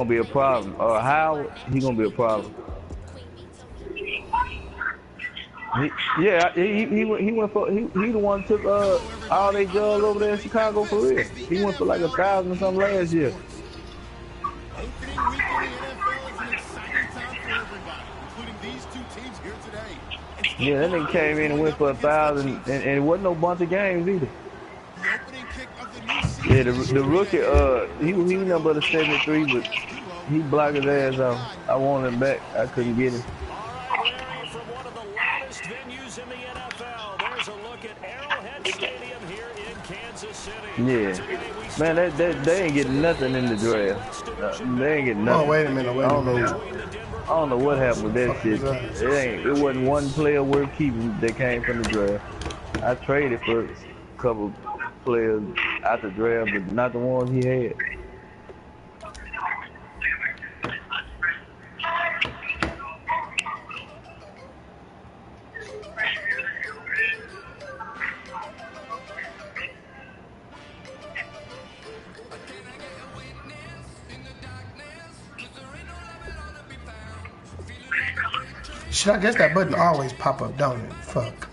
gonna be a problem. Howard, he gonna be a problem. He went for he the one took all they jobs over there in Chicago for real. He went for like 1,000 or something last year. Opening week in the NFL is an exciting time for everybody, including these two teams here today. Yeah, that nigga came in and went for 1,000, and it wasn't no bunch of games either. The opening kick of the new season. Yeah, the rookie, he was nothing but a 73, but he blocked his ass off. I wanted him back. I couldn't get him. All right, Larry, from one of the loudest venues in the NFL, there's a look at Arrowhead Stadium here in Kansas City. Yeah. Man, they ain't getting nothing in the draft. They ain't getting nothing. Oh, wait a minute. I don't know what happened with that shit. It wasn't one player worth keeping that came from the draft. I traded for a couple players out the draft, but not the ones he had. Shit, I guess that button always pop up, don't it? Fuck.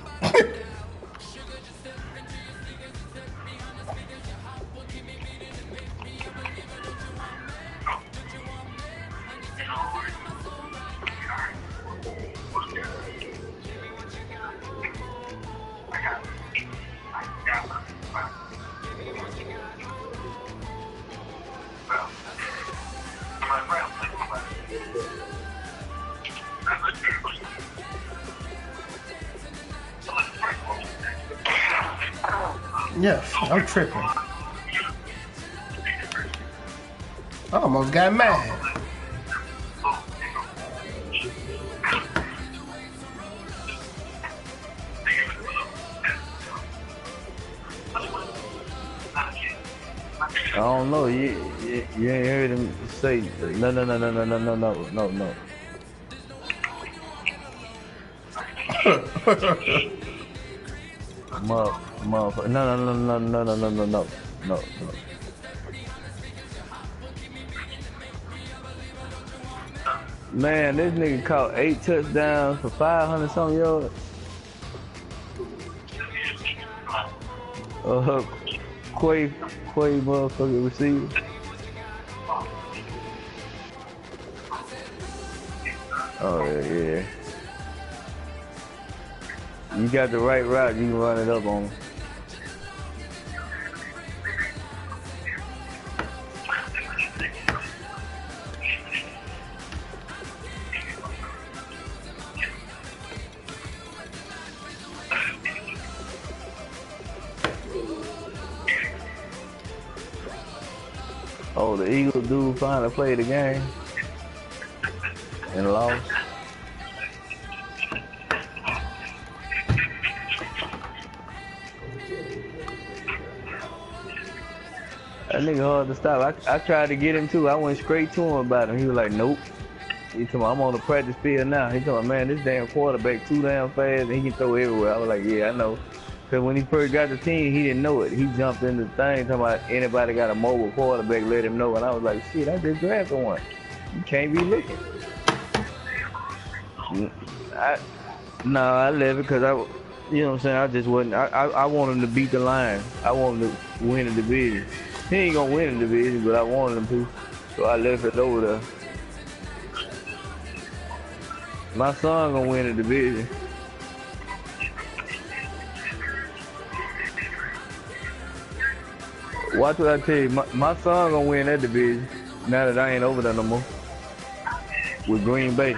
Yeah, I'm tripping. I almost got mad. I don't know. You ain't heard him say no. Motherfucker. No. Man, this nigga caught 8 touchdowns for 500 something yards. Quay motherfucking receiver. Oh yeah. You got the right route, you can run it up on him. Oh, the Eagles dude finally played the game and lost. That nigga hard to stop. I tried to get him too. I went straight to him about him. He was like, nope. He told me, I'm on the practice field now. He told me, man, this damn quarterback too damn fast and he can throw everywhere. I was like, yeah, I know. Because when he first got the team, he didn't know it. He jumped in the thing talking about anybody got a mobile quarterback, let him know. And I was like, shit, I just drafted one. You can't be looking. I left it because you know what I'm saying? I just wasn't. I want him to beat the Lions. I want him to win the division. He ain't gonna win the division, but I wanted him to. So I left it over there. My son gonna win the division. Watch what I tell you. My son gonna win that division. Now that I ain't over there no more. With Green Bay.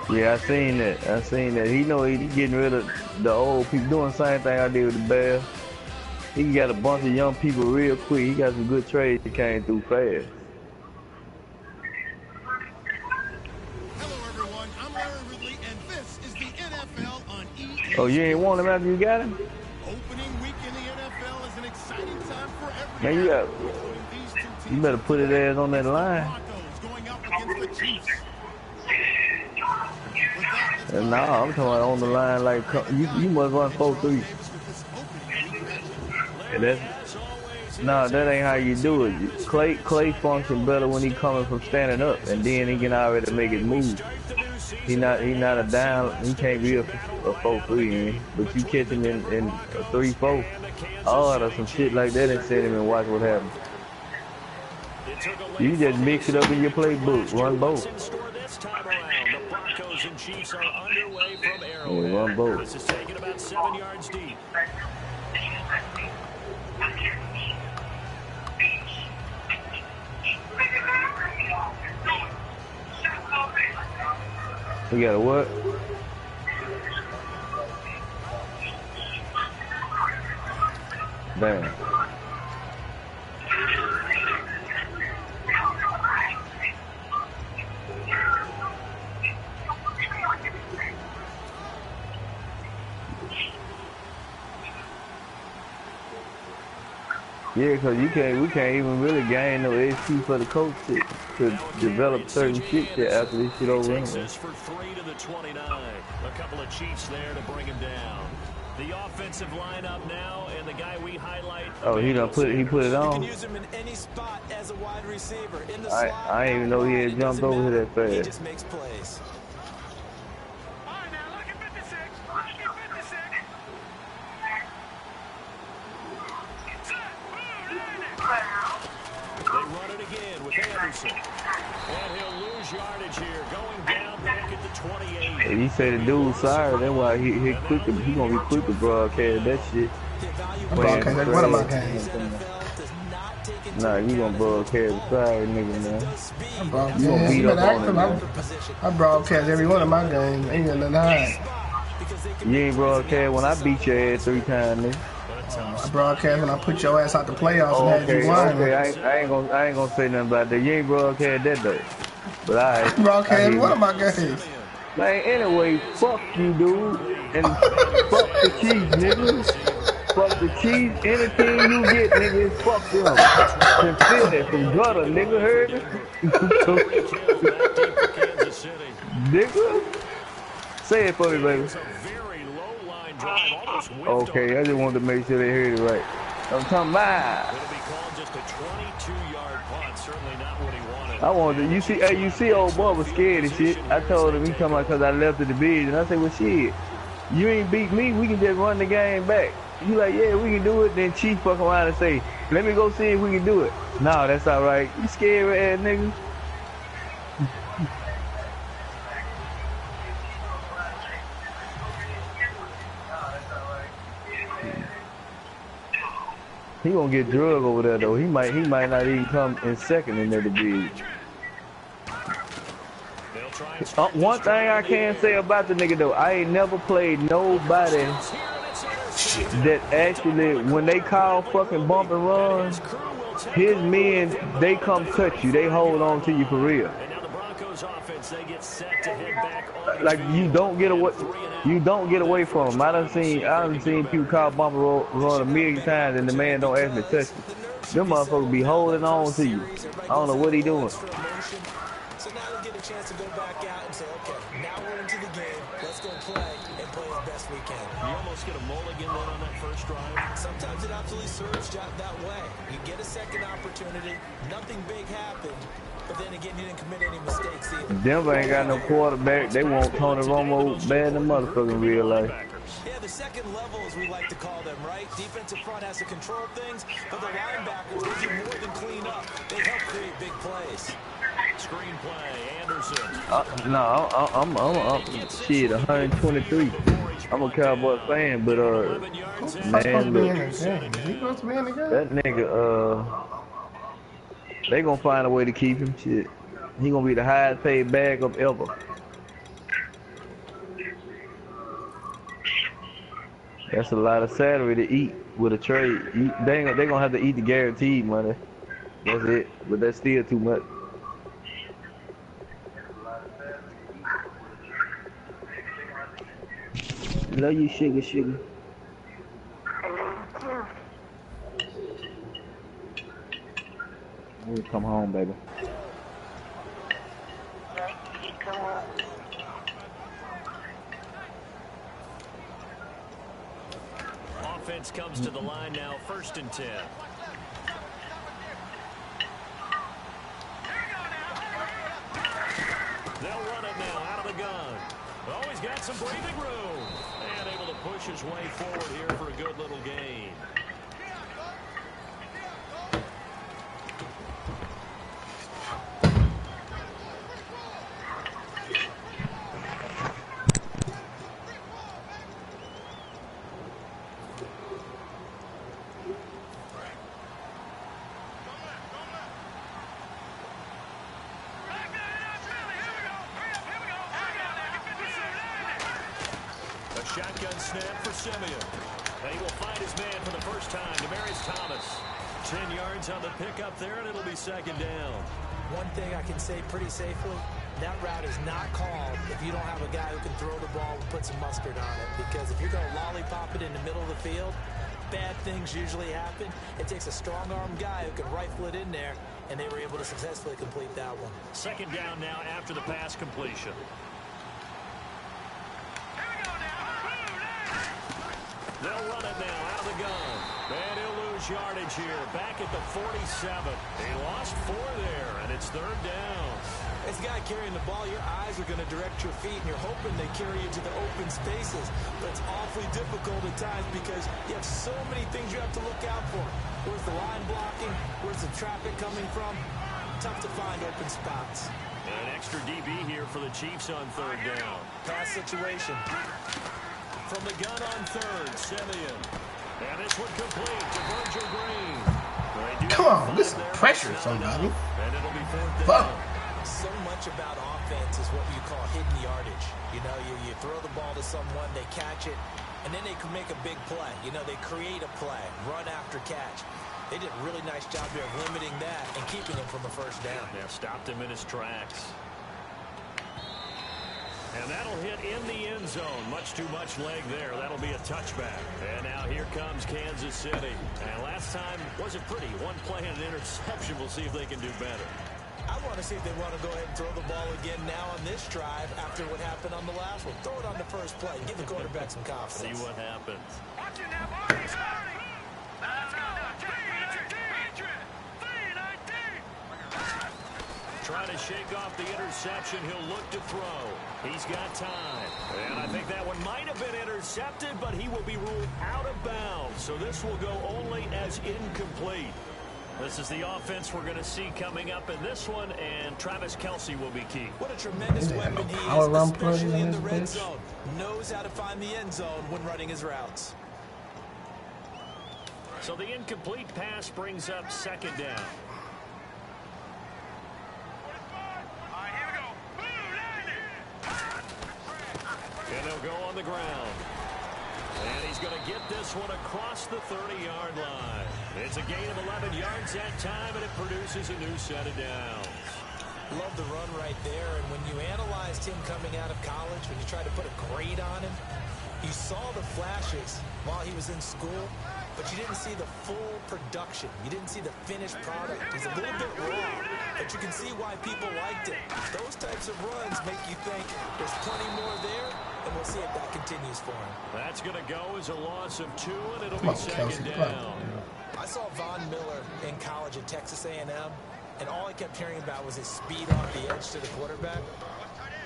Yeah, I seen that. He know he getting rid of the old people. Doing the same thing I did with the Bears. He got a bunch of young people real quick. He got some good trades that came through fast. Hello everyone, I'm Larry Ridley, and this is the NFL on EA. Oh, you ain't want him after you got him? Opening week in the NFL is an exciting time for everyone. Man, you better put his ass on that line. Going up against the Chiefs. No, I'm talking about on the line like you must run 4-3. That's no, that ain't how you do it. Clay function better when he coming from standing up, and then he can already make it move. He not a down. He can't be a 4-3, but you catch him in a 3-4, or some shit like that, and set him and watch what happens. You just mix it up in your playbook, run both. Yeah, run both. This is taken about 7 yards deep. We got a what? Damn. Yeah, because we can't even really gain no XP for the coach to develop certain shit after this shit over anyway. For 3 to the 29. A couple of Chiefs there to bring him down. The offensive lineup now, and the guy we highlight. Oh, he put it on. You can use him in any spot as a wide receiver. In the I didn't even know he had jumped over here that fast. He just makes plays. And he'll lose yardage here, going down back at the 28. He said the dude's sorry, that's why he gonna be quick to broadcast that shit. Broadcast one of my games. Nah, you gonna broadcast the sorry nigga, man. I broadcast every one of my games. Ain't got nothing to hide. You ain't broadcast when I beat your ass 3 times, nigga. I broadcast when I put your ass out the playoffs and had you won. Okay, I ain't gonna say nothing about that. You ain't broadcast that though. But I broadcast one of my games. Man, anyway, fuck you, dude, and fuck the Chiefs, nigga. Fuck the Chiefs. Anything you get, nigga, fuck them. From Philly, from gutter, nigga, heard me? Nigga, say it for me, baby. Okay, I just wanted to make sure they heard it right. I'm talking about. It'll be called just a 22-yard punt. Certainly not what he wanted. I wanted to, you see old boy was scared and shit. I told him he come out because I left the division. I said, well, shit, you ain't beat me. We can just run the game back. He like, yeah, we can do it. Then Chief fuck around and say, let me go see if we can do it. No, that's all right. You scared ass nigga. He gonna get drug over there though. He might not even come in second in that division. One thing I can say about the nigga though, I ain't never played nobody that actually, when they call fucking bump and run, his men, they come cut you. They hold on to you for real. Like you don't get away from them. I done seen people call bump and run a million times and the man don't actually touch you. Them motherfuckers be holding on to you. I don't know what he doing. So now they get a chance to go back out and say, okay, now we're into the game. Let's go play and play as best we can. You almost get a mulligan then on that first drive. Sometimes it absolutely serves that way. You get a second opportunity. Nothing big happened. But then again, you didn't commit any mistakes either. Denver ain't got no quarterback. They want Tony Romo bad than motherfucker in real life. Yeah, the second level, as we like to call them, right? Defensive front has to control things, but the linebackers, they do more than clean up. They help create big plays. Screenplay, Anderson. No, I'm shit, 123. I'm a Cowboy fan, but man, look, that nigga, they gonna find a way to keep him. Shit, he gonna be the highest paid backup ever. That's a lot of salary to eat with a trade. They gonna have to eat the guaranteed money. That's it, but that's still too much. Love you, sugar. We'll come home, baby. offense comes to the line now, 1st and 10. They'll run it now out of the gun. Oh, he's got some breathing room. And able to push his way forward here for a good little gain. Shotgun snap for Simeon. And he will find his man for the first time. Demaryius Thomas. 10 yards on the pickup there, and it'll be 2nd down. One thing I can say pretty safely, that route is not called if you don't have a guy who can throw the ball and put some mustard on it. Because if you're going to lollipop it in the middle of the field, bad things usually happen. It takes a strong-arm guy who can rifle it in there, and they were able to successfully complete that one. 2nd down now after the pass completion. They'll run it now out of the gun. And he'll lose yardage here. Back at the 47. He lost 4 there, and it's 3rd down. As a guy carrying the ball, your eyes are going to direct your feet, and you're hoping they carry you to the open spaces. But it's awfully difficult at times because you have so many things you have to look out for. Where's the line blocking? Where's the traffic coming from? Tough to find open spots. An extra DB here for the Chiefs on 3rd down. Pass situation. From the gun on 3rd, Simeon. And this one complete to Virgil Green. Come on, this is pressure, somebody. And it'll be 4th Fuck. down. So much about offense is what you call hidden yardage. You know, you throw the ball to someone, they catch it, and then they can make a big play. You know, they create a play, run after catch. They did a really nice job there of limiting that and keeping him from the 1st down. Yeah, stopped him in his tracks. And that'll hit in the end zone. Much too much leg there. That'll be a touchback. And now here comes Kansas City. And last time wasn't pretty. One play and an interception. We'll see if they can do better. I want to see if they want to go ahead and throw the ball again now on this drive after what happened on the last one. Throw it on the first play. Give the quarterback some confidence. See what happens. Trying to shake off the interception. He'll look to throw. He's got time. And I think that one might have been intercepted, but he will be ruled out of bounds. So this will go only as incomplete. This is the offense we're going to see coming up in this one, and Travis Kelce will be key. What a tremendous weapon he is, especially in the red zone. Knows how to find the end zone when running his routes. So the incomplete pass brings up 2nd down. And they'll go on the ground. And he's going to get this one across the 30-yard line. It's a gain of 11 yards that time, and it produces a new set of downs. Love the run right there. And when you analyzed him coming out of college, when you tried to put a grade on him, you saw the flashes while he was in school, but you didn't see the full production. You didn't see the finished product. He's a little bit raw, but you can see why people liked it. Those types of runs make you think there's plenty more there, and we'll see if that continues for him. That's going to go as a loss of 2, and it'll be 2nd down. I saw Von Miller in college at Texas A&M, and all I kept hearing about was his speed off the edge to the quarterback.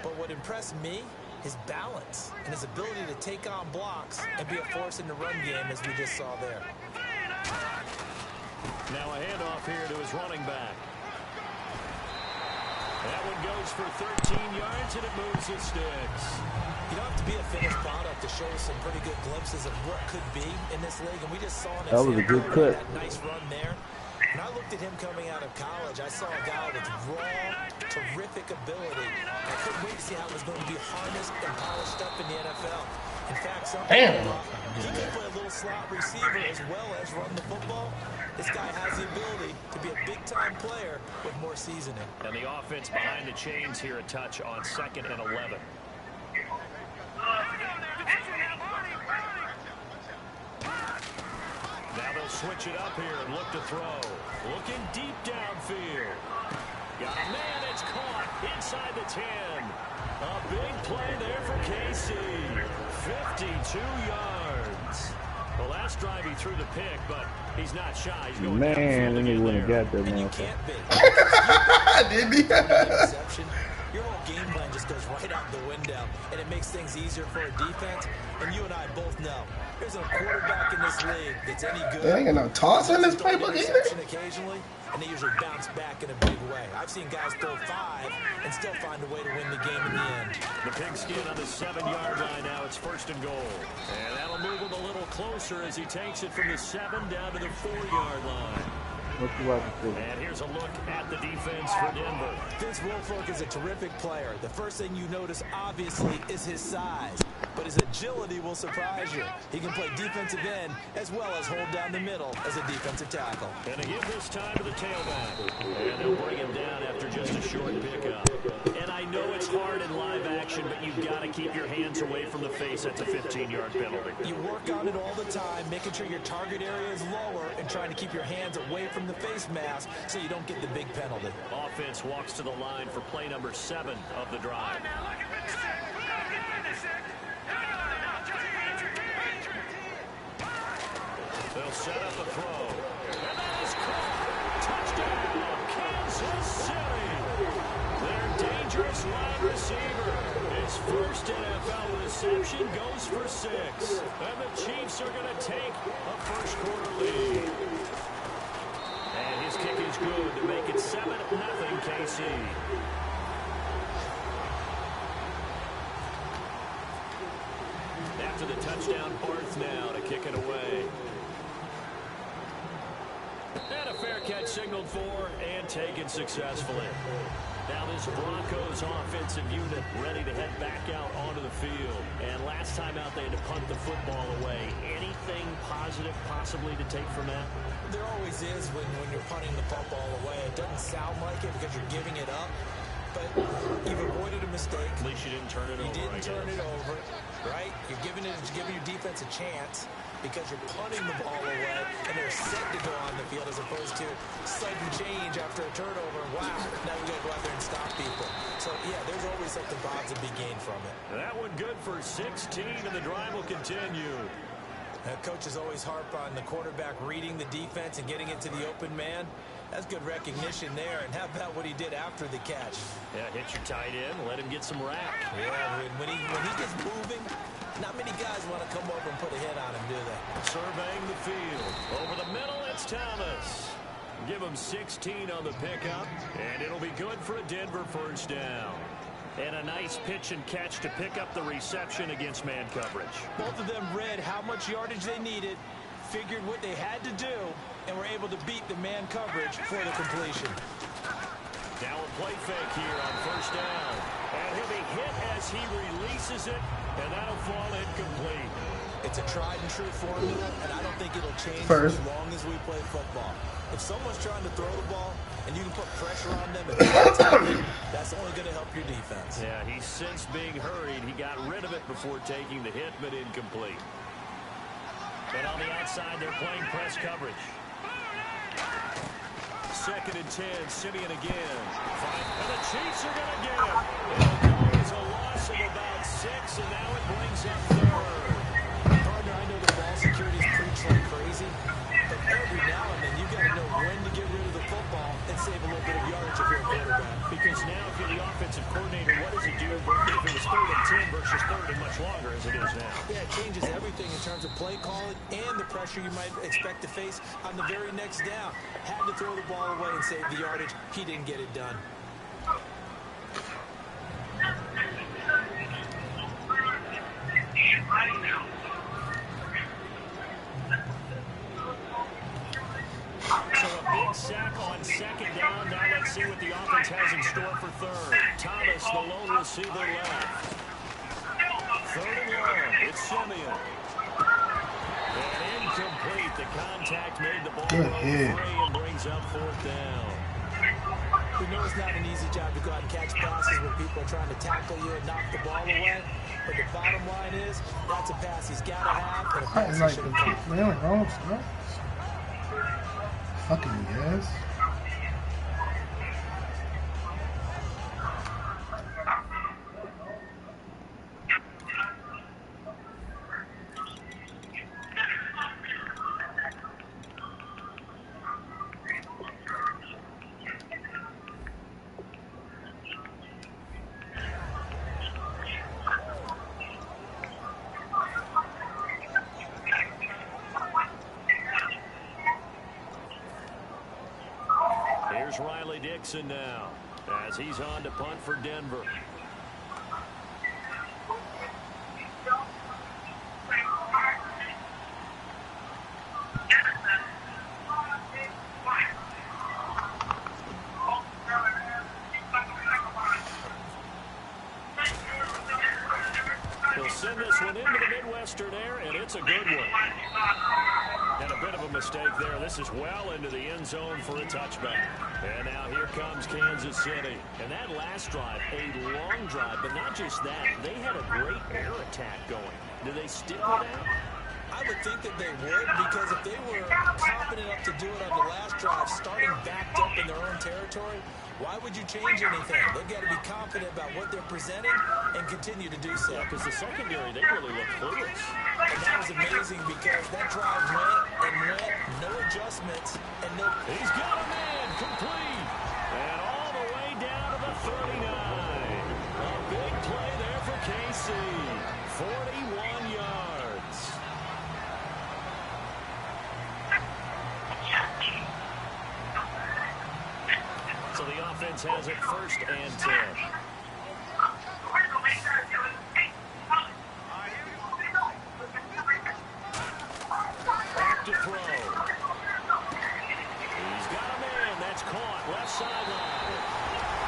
But what impressed me, his balance and his ability to take on blocks and be a force in the run game, as we just saw there. Now a handoff here to his running back. That one goes for 13 yards, and it moves the sticks. You don't have to be a finished product to show some pretty good glimpses of what could be in this league, and we just saw an that was a good cut. That nice run there. When I looked at him coming out of college, I saw a guy with raw, terrific ability. I couldn't wait to see how it was going to be harnessed and polished up in the NFL. In fact, he can play a little slot receiver as well as run the football. This guy has the ability to be a big-time player with more seasoning. And the offense behind the chains here a touch on 2nd and 11. Now they'll switch it up here and look to throw. Looking deep downfield. Got a man, it's caught inside the 10. A big play there for KC. 52 yards. The last drive he threw the pick, but he's not shy. He's going Man, then he wouldn't have got that, And you man. can't be. Didn't he? Interception. Your whole game plan just goes right out the window, and it makes things easier for a defense. And you and I both know there's a quarterback in this league that's any good. There ain't got no toss in this playbook either. Occasionally, and they usually bounce back in a big way. I've seen guys throw 5 and still find a way to win the game in the end. The pigskin on the 7-yard line now. It's 1st and goal. And that'll move him a little closer as he takes it from the 7 down to the 4-yard line. What's the weapon for? And here's a look at the defense for Denver. Vince Wilfork is a terrific player. The first thing you notice, obviously, is his size. But his agility will surprise you. He can play defensive end as well as hold down the middle as a defensive tackle. And to give this time to the tailback. And they'll bring him down after just a short pickup. And I know it's hard in live action, but you've got to keep your hands away from the face. That's a 15-yard penalty. You work on it all the time, making sure your target area is lower and trying to keep your hands away from the face mask so you don't get the big penalty. Offense walks to the line for play number 7 of the drive. They'll set up a throw. And that is caught. Touchdown, Kansas City. Their dangerous wide receiver. His first NFL reception goes for 6. And the Chiefs are going to take a first-quarter lead. And his kick is good to make it 7-0 KC. After the touchdown, Barth now to kick it away. And a fair catch signaled for and taken successfully. Now this Broncos offensive unit ready to head back out onto the field. And last time out they had to punt the football away. Anything positive possibly to take from that? There always is when you're punting the football away. It doesn't sound like it because you're giving it up. But you've avoided a mistake. At least you didn't turn it over. You didn't turn it over, right? You're giving your defense a chance because you're punting the ball away and they're set to go on the field as opposed to sudden change after a turnover. Wow, now we got to go out there and stop people. So, yeah, there's always something positive to be gained from it. That one good for 16, and the drive will continue. Coaches always harp on the quarterback reading the defense and getting into the open man. That's good recognition there. And how about what he did after the catch? Yeah, hit your tight end, let him get some rack. Yeah, when he gets moving, not many guys want to come over and put a hit on him, do they? Surveying the field. Over the middle, it's Thomas. Give him 16 on the pickup, and it'll be good for a Denver first down. And a nice pitch and catch to pick up the reception against man coverage. Both of them read how much yardage they needed, figured what they had to do, and were able to beat the man coverage for the completion. Now a play fake here on first down. And he'll be hit as he releases it, and that'll fall incomplete. It's a tried and true formula, and I don't think it'll change First. as long as we play football. If someone's trying to throw the ball and you can put pressure on them, that's only going to help your defense. Yeah, he's since being hurried. He got rid of it before taking the hit, but incomplete. And on the outside, they're playing press coverage. 2nd and 10, Simeon again. And the Chiefs are going to get him. It'll go as a loss of about 6, and now it brings up 3rd. Partner, I know the ball security is preached like crazy, but every now and then you've got to know when to get rid of the football and save a little bit of yardage if you're a quarterback. Because now if you're the offensive coordinator, what does it do if it was 3rd and 10 versus 3rd and much longer as it is now? Yeah, it changes everything in terms of play calling and the pressure you might expect to face on the very next down. Had to throw the ball away and save the yardage. He didn't get it done. So a big sack on 2nd down. Now let's see what the offense has in store for 3rd. Thomas, the lone receiver left. 3rd and long. It's Simeon. And incomplete. The contact made the ball go free and brings up 4th down. We know it's not an easy job to go out and catch passes when people are trying to tackle you and knock the ball away. But the bottom line is, that's a pass he's got to have, and a pass he should have caught. Man, wrong stuff. Fucking yes. Here's Riley Dixon now as he's on to punt for Denver. He'll send this one into the Midwestern air, and it's a good one. And a bit of a mistake there. This is well into the end zone for a touchback. And now here comes Kansas City. And that last drive, a long drive, but not just that. They had a great air attack going. Do they stick with that? I would think that they would, because if they were confident enough to do it on the last drive, starting backed up in their own territory, why would you change anything? They've got to be confident about what they're presenting and continue to do so. Yeah, because the secondary, they really look clueless. And that was amazing because that drive went, no adjustments, and no... He's got a man, complete. And all the way down to the 39. A big play there for KC. 41 yards. So the offense has it 1st and 10. Back to throw. He's got a man. That's caught. Left sideline.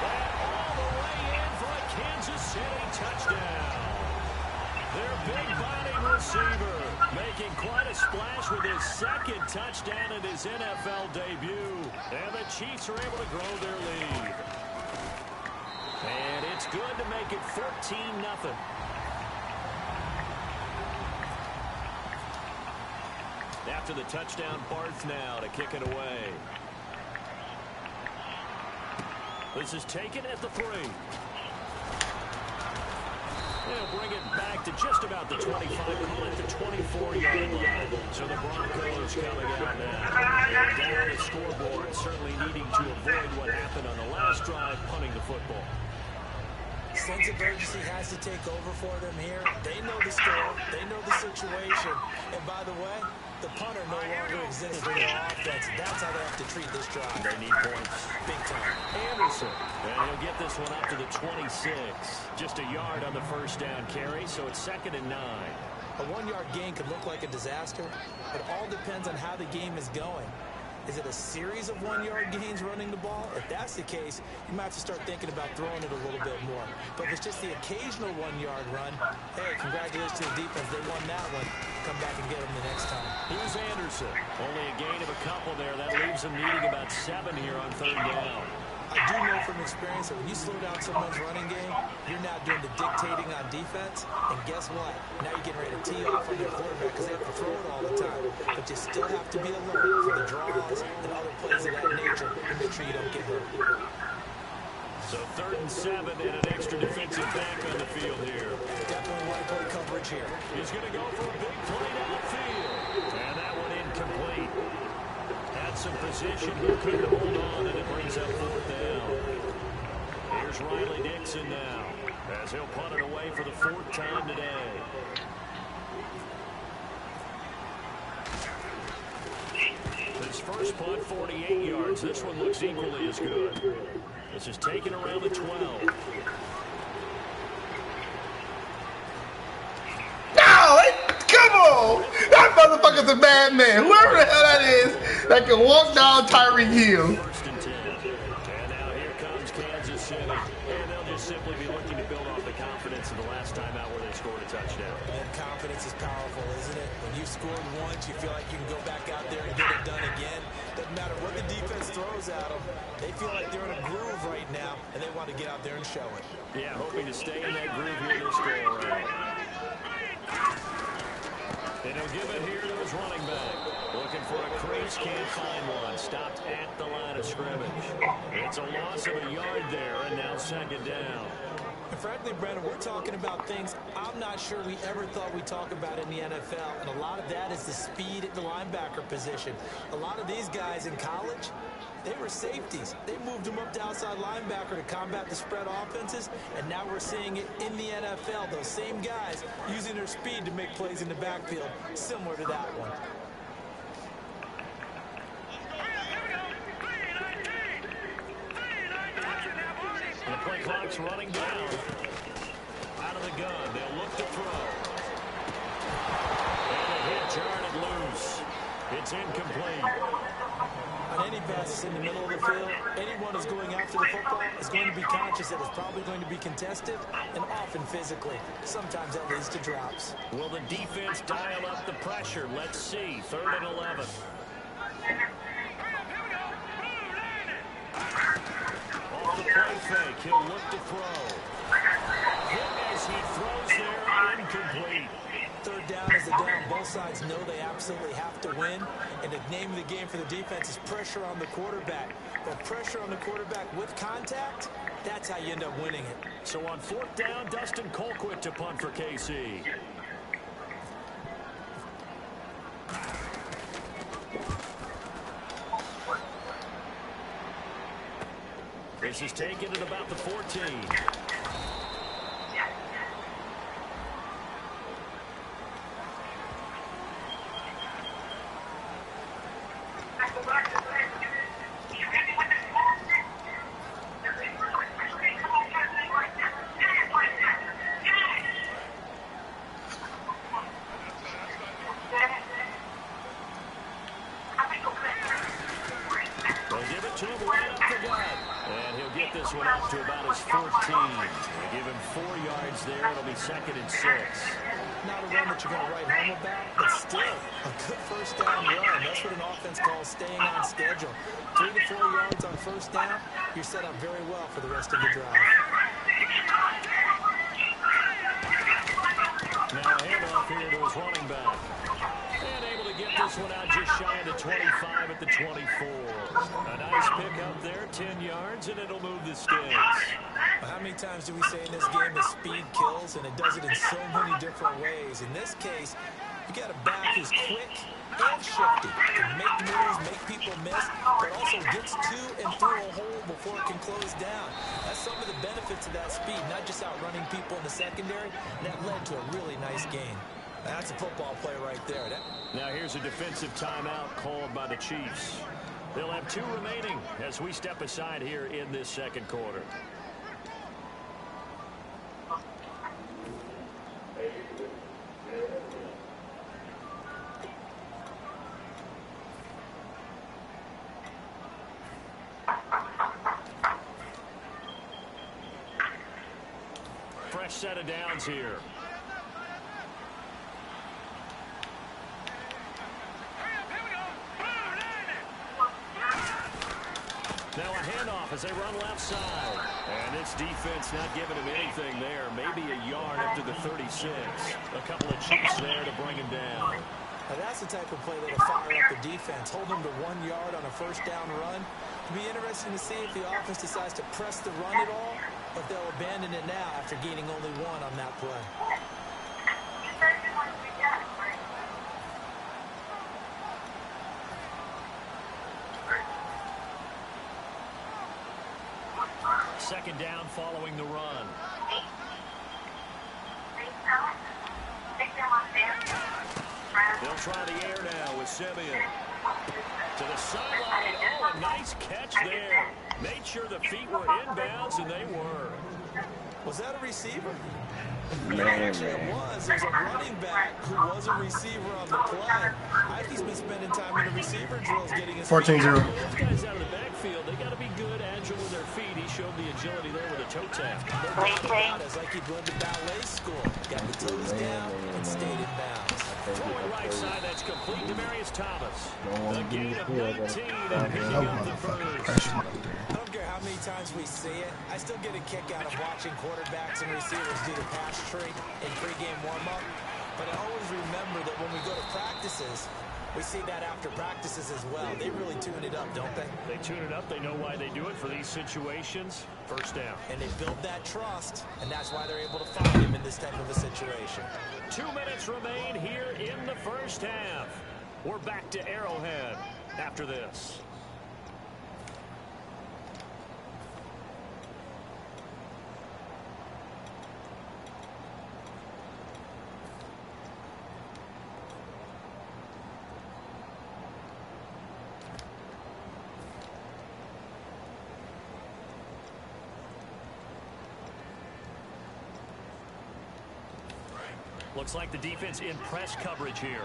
And all the way in for a Kansas City touchdown. Their big body receiver making quite a splash with his 2nd touchdown in his NFL debut. And the Chiefs are able to grow their lead. And it's good to make it 14-0. After the touchdown, Barth now to kick it away. This is taken at the 3. They'll bring it back to just about the 25, call it the 24-yard line. So the Broncos coming out now. Down the scoreboard, certainly needing to avoid what happened on the last drive, punting the football. Sense of urgency has to take over for them here. They know the score. They know the situation. And by the way, the punter no longer exists in their offense. That's how they have to treat this drive. They need points. Big time. Anderson. And he'll get this one up to the 26. Just a yard on the 1st down carry, so it's 2nd and 9. A 1-yard gain could look like a disaster. It all depends on how the game is going. Is it a series of 1-yard gains running the ball? If that's the case, you might have to start thinking about throwing it a little bit more. But if it's just the occasional 1-yard run, hey, congratulations to the defense. They won that one. Come back and get them the next time. Here's Anderson. Only a gain of a couple there. That leaves them needing about 7 here on 3rd down. I do know from experience that when you slow down someone's running game, you're not doing the dictating on defense. And guess what? Now you're getting ready to tee off on your quarterback because they have to throw it all the time. But you still have to be alert for the draws and other plays of that nature to make sure you don't get hurt. So 3rd and 7 and an extra defensive back on the field here. Definitely want to play coverage here. He's going to go for a big play downfield. And that one incomplete. Had some position, but couldn't hold on, and it brings up 4th down. Here's Riley Dixon now, as he'll punt it away for the 4th time today. His first punt, 48 yards. This one looks equally as good. This is taken around the 12. Come on! That motherfucker's a bad man. Whoever the hell that is that can walk down Tyreek Hill. 1st and 10. And now here comes Kansas City. And they'll just simply be looking to build off the confidence of the last time out where they scored a touchdown. And confidence is powerful, isn't it? When you've scored once, you feel like you can go back out there and get it done again. Doesn't matter what the defense throws at them. They feel like they're in a groove right now, and they want to get out there and show it. Yeah, hoping to stay in that groove here this go around. And he'll give it here to his running back. Looking for a crease, can't find one. Stopped at the line of scrimmage. It's a loss of a yard there, and now 2nd down. And frankly, Brandon, we're talking about things I'm not sure we ever thought we'd talk about in the NFL. And a lot of that is the speed at the linebacker position. A lot of these guys in college, they were safeties. They moved them up to outside linebacker to combat the spread offenses, and now we're seeing it in the NFL. Those same guys using their speed to make plays in the backfield, similar to that one. clock's running down. Out of the gun. They'll look to throw. And a hit jarred it loose. It's incomplete. On any passes in the middle of the field, anyone who's going after the football is going to be conscious that it's probably going to be contested and often physically. Sometimes that leads to drops. Will the defense dial up the pressure? Let's see. 3rd and 11. Off the play fake, he'll look to throw. Hit as he throws there, incomplete. 3rd down is the down. Both sides know they absolutely have to win. And the name of the game for the defense is pressure on the quarterback. But pressure on the quarterback with contact, that's how you end up winning it. So on 4th down, Dustin Colquitt to punt for KC. This is taken at about the 14. They'll give it to him right up the gut. And he'll get this one up to about his 14. They give him 4 yards there. It'll be 2nd and 6. Not a run that you're going to write home about, but still a good 1st down run. That's what an offense calls staying on schedule. 3 to 4 yards on 1st down, you're set up very well for the rest of the drive. Now a handoff here to his running back. And able to get this one out just shy of the 25 at the 24. A nice pickup there, 10 yards, and it'll move the sticks. How many times do we say in this game that speed kills, and it does it in so many different ways? In this case, you got a back who's quick and shifty, can make moves, make people miss, but also gets to and through a hole before it can close down. That's some of the benefits of that speed, not just outrunning people in the secondary. That led to a really nice gain. That's a football play right there. Now here's a defensive timeout called by the Chiefs. They'll have 2 remaining as we step aside here in this 2nd quarter. Fresh set of downs here. Now a handoff as they run left side. And this defense not giving him anything there. Maybe a yard up to the 36. A couple of Chiefs there to bring him down. Now that's the type of play that'll fire up the defense. Hold them to 1 yard on a 1st down run. It'll be interesting to see if the offense decides to press the run at all, or if they'll abandon it now after gaining only 1 on that play. Second down following the run. They'll try the air now with Simeon. To the sideline. Oh, a nice catch there. Made sure the feet were inbounds, and they were. Was that a receiver? Man. It was. There's a running back who was a receiver on the play. I think he's been spending time in the receiver drills getting his 14-0. Those guys out of the backfield, they got to be good, agile with their feet. He showed the agility there with a toe tap. It's like he'd went to ballet school. Got the toes down and stayed in bounds. Throwing right side, that's complete to Marius Thomas. The gain of 19 and picking up the first. I don't care how many times we see it. I still get a kick out of watching quarterbacks and receivers do the pass tree in pregame warm-up. But I always remember that when we go to practices, we see that after practices as well. They really tune it up, don't they? They tune it up. They know why they do it for these situations. 1st down. And they build that trust, and that's why they're able to find him in this type of a situation. 2 minutes remain here in the 1st half. We're back to Arrowhead after this. looks like the defense in press coverage here.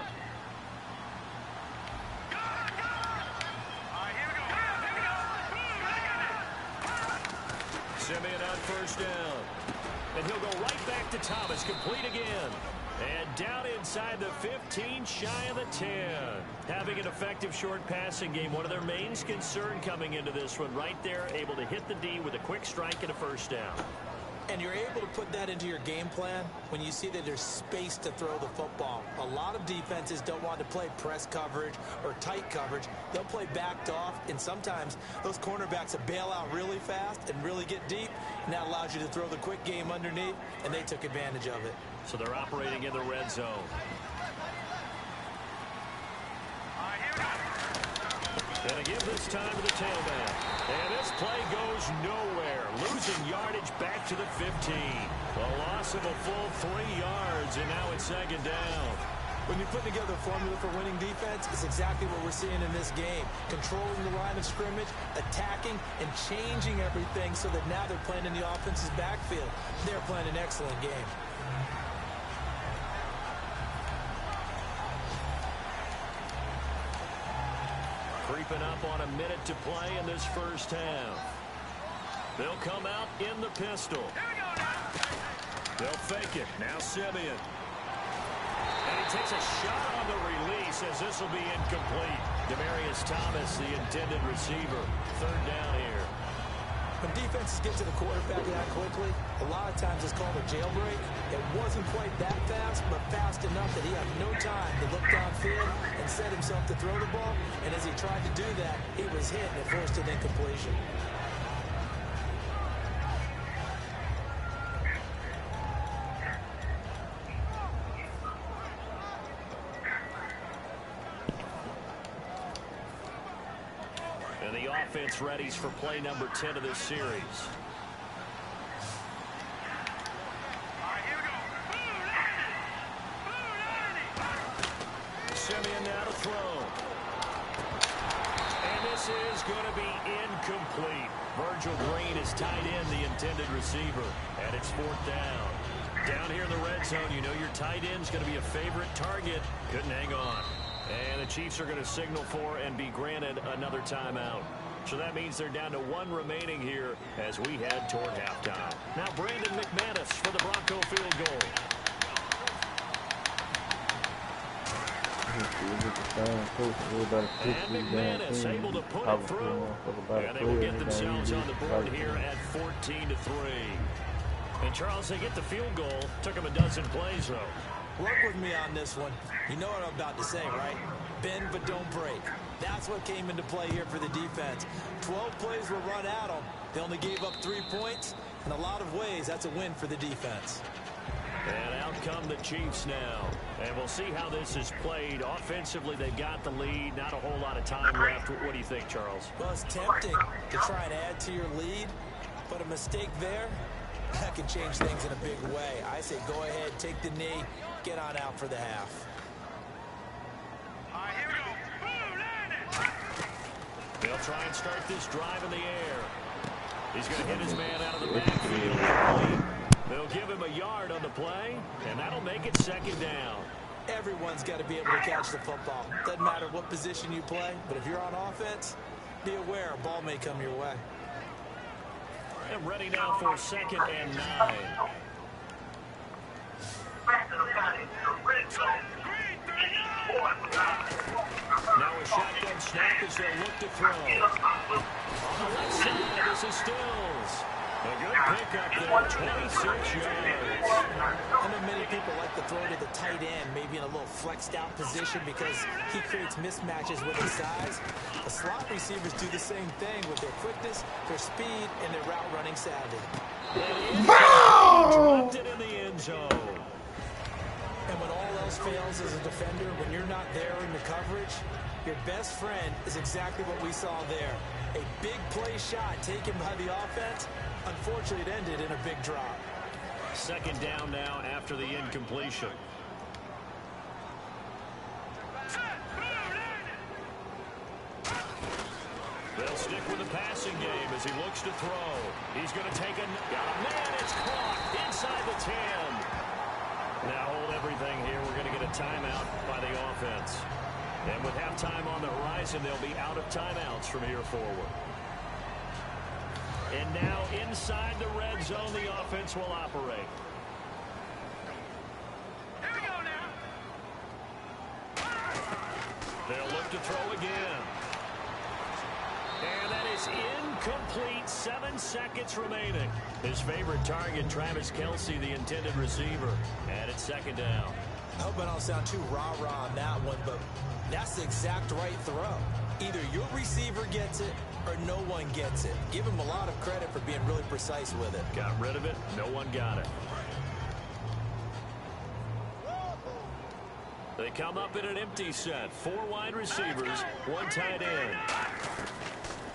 Simeon on first down. And he'll go right back to Thomas, complete again. And down inside the 15, shy of the 10. Having an effective short passing game, one of their main concern coming into this one. Right there, able to hit the D with a quick strike and a first down. And you're able to put that into your game plan when you see that there's space to throw the football. A lot of defenses don't want to play press coverage or tight coverage. They'll play backed off, and sometimes those cornerbacks will bail out really fast and really get deep, and that allows you to throw the quick game underneath, and they took advantage of it. So they're operating in the red zone. And a give this time to the tailback. And this play goes nowhere. Losing yardage back to the 15. A loss of a full 3 yards, and now it's second down. When you put together a formula for winning defense, it's exactly what we're seeing in this game. Controlling the line of scrimmage, attacking, and changing everything so that now they're playing in the offense's backfield. They're playing an excellent game. Creeping up on a minute to play in this first half. They'll come out in the pistol. They'll fake it. Now Simeon. And he takes a shot on the release as this will be incomplete. Demaryius Thomas, the intended receiver. Third down here. When defenses get to the quarterback that quickly, a lot of times it's called a jailbreak. It wasn't quite that fast, but fast enough that he had no time to look downfield and set himself to throw the ball. And as he tried to do that, he was hit and forced an incompletion. And the offense readies for play number 10 of this series. Simeon now to throw. And this is going to be incomplete. Virgil Green is tied in, the intended receiver. And it's fourth down. Down here in the red zone, you know your tight end's going to be a favorite target. Couldn't hang on. And the Chiefs are going to signal for and be granted another timeout. So that means they're down to 1 remaining here as we head toward halftime. Now Brandon McManus for the Bronco field goal. And McManus able to put it through. And they will get themselves on the board here at 14-3. And Charles, they get the field goal. Took them a dozen plays, though. Work with me on this one. You know what I'm about to say, right? Bend but don't break. That's what came into play here for the defense. 12 plays were run at them. They only gave up 3 points. In a lot of ways, that's a win for the defense. And out come the Chiefs now. And we'll see how this is played. Offensively, they've got the lead. Not a whole lot of time left. What do you think, Charles? Well, it's tempting to try and add to your lead, but a mistake there, that can change things in a big way. I say go ahead, take the knee, get on out for the half. They'll try and start this drive in the air. He's going to hit his man out of the backfield. They'll give him a yard on the play, and that'll make it second down. Everyone's got to be able to catch the football. Doesn't matter what position you play, but if you're on offense, be aware a ball may come your way. And ready now for 2nd and 9. Now a shotgun snap as they'll look to throw. On the left side, this is Stills. A good pickup there, 26 yards. I know many people like to throw to the tight end, maybe in a little flexed out position because he creates mismatches with his size. The slot receivers do the same thing with their quickness, their speed, and their route running savvy. Dropped it in the end zone. And when all else fails as a defender, when you're not there in the coverage, your best friend is exactly what we saw there. A big play shot taken by the offense. Unfortunately, it ended in a big drop. Second down now after the incompletion. They'll stick with the passing game as he looks to throw. He's going to take got a man. It's caught inside the 10. Now hold everything here. We're going to get a timeout by the offense. And with halftime on the horizon, they'll be out of timeouts from here forward. And now inside the red zone, the offense will operate. Here we go now. They'll look to throw again. And that is incomplete. 7 seconds remaining. His favorite target, Travis Kelce, the intended receiver. And it's second down. I hope I don't sound too rah-rah on that one, but that's the exact right throw. Either your receiver gets it or no one gets it. Give him a lot of credit for being really precise with it. Got rid of it. No one got it. They come up in an empty set. 4 wide receivers, 1 tight end.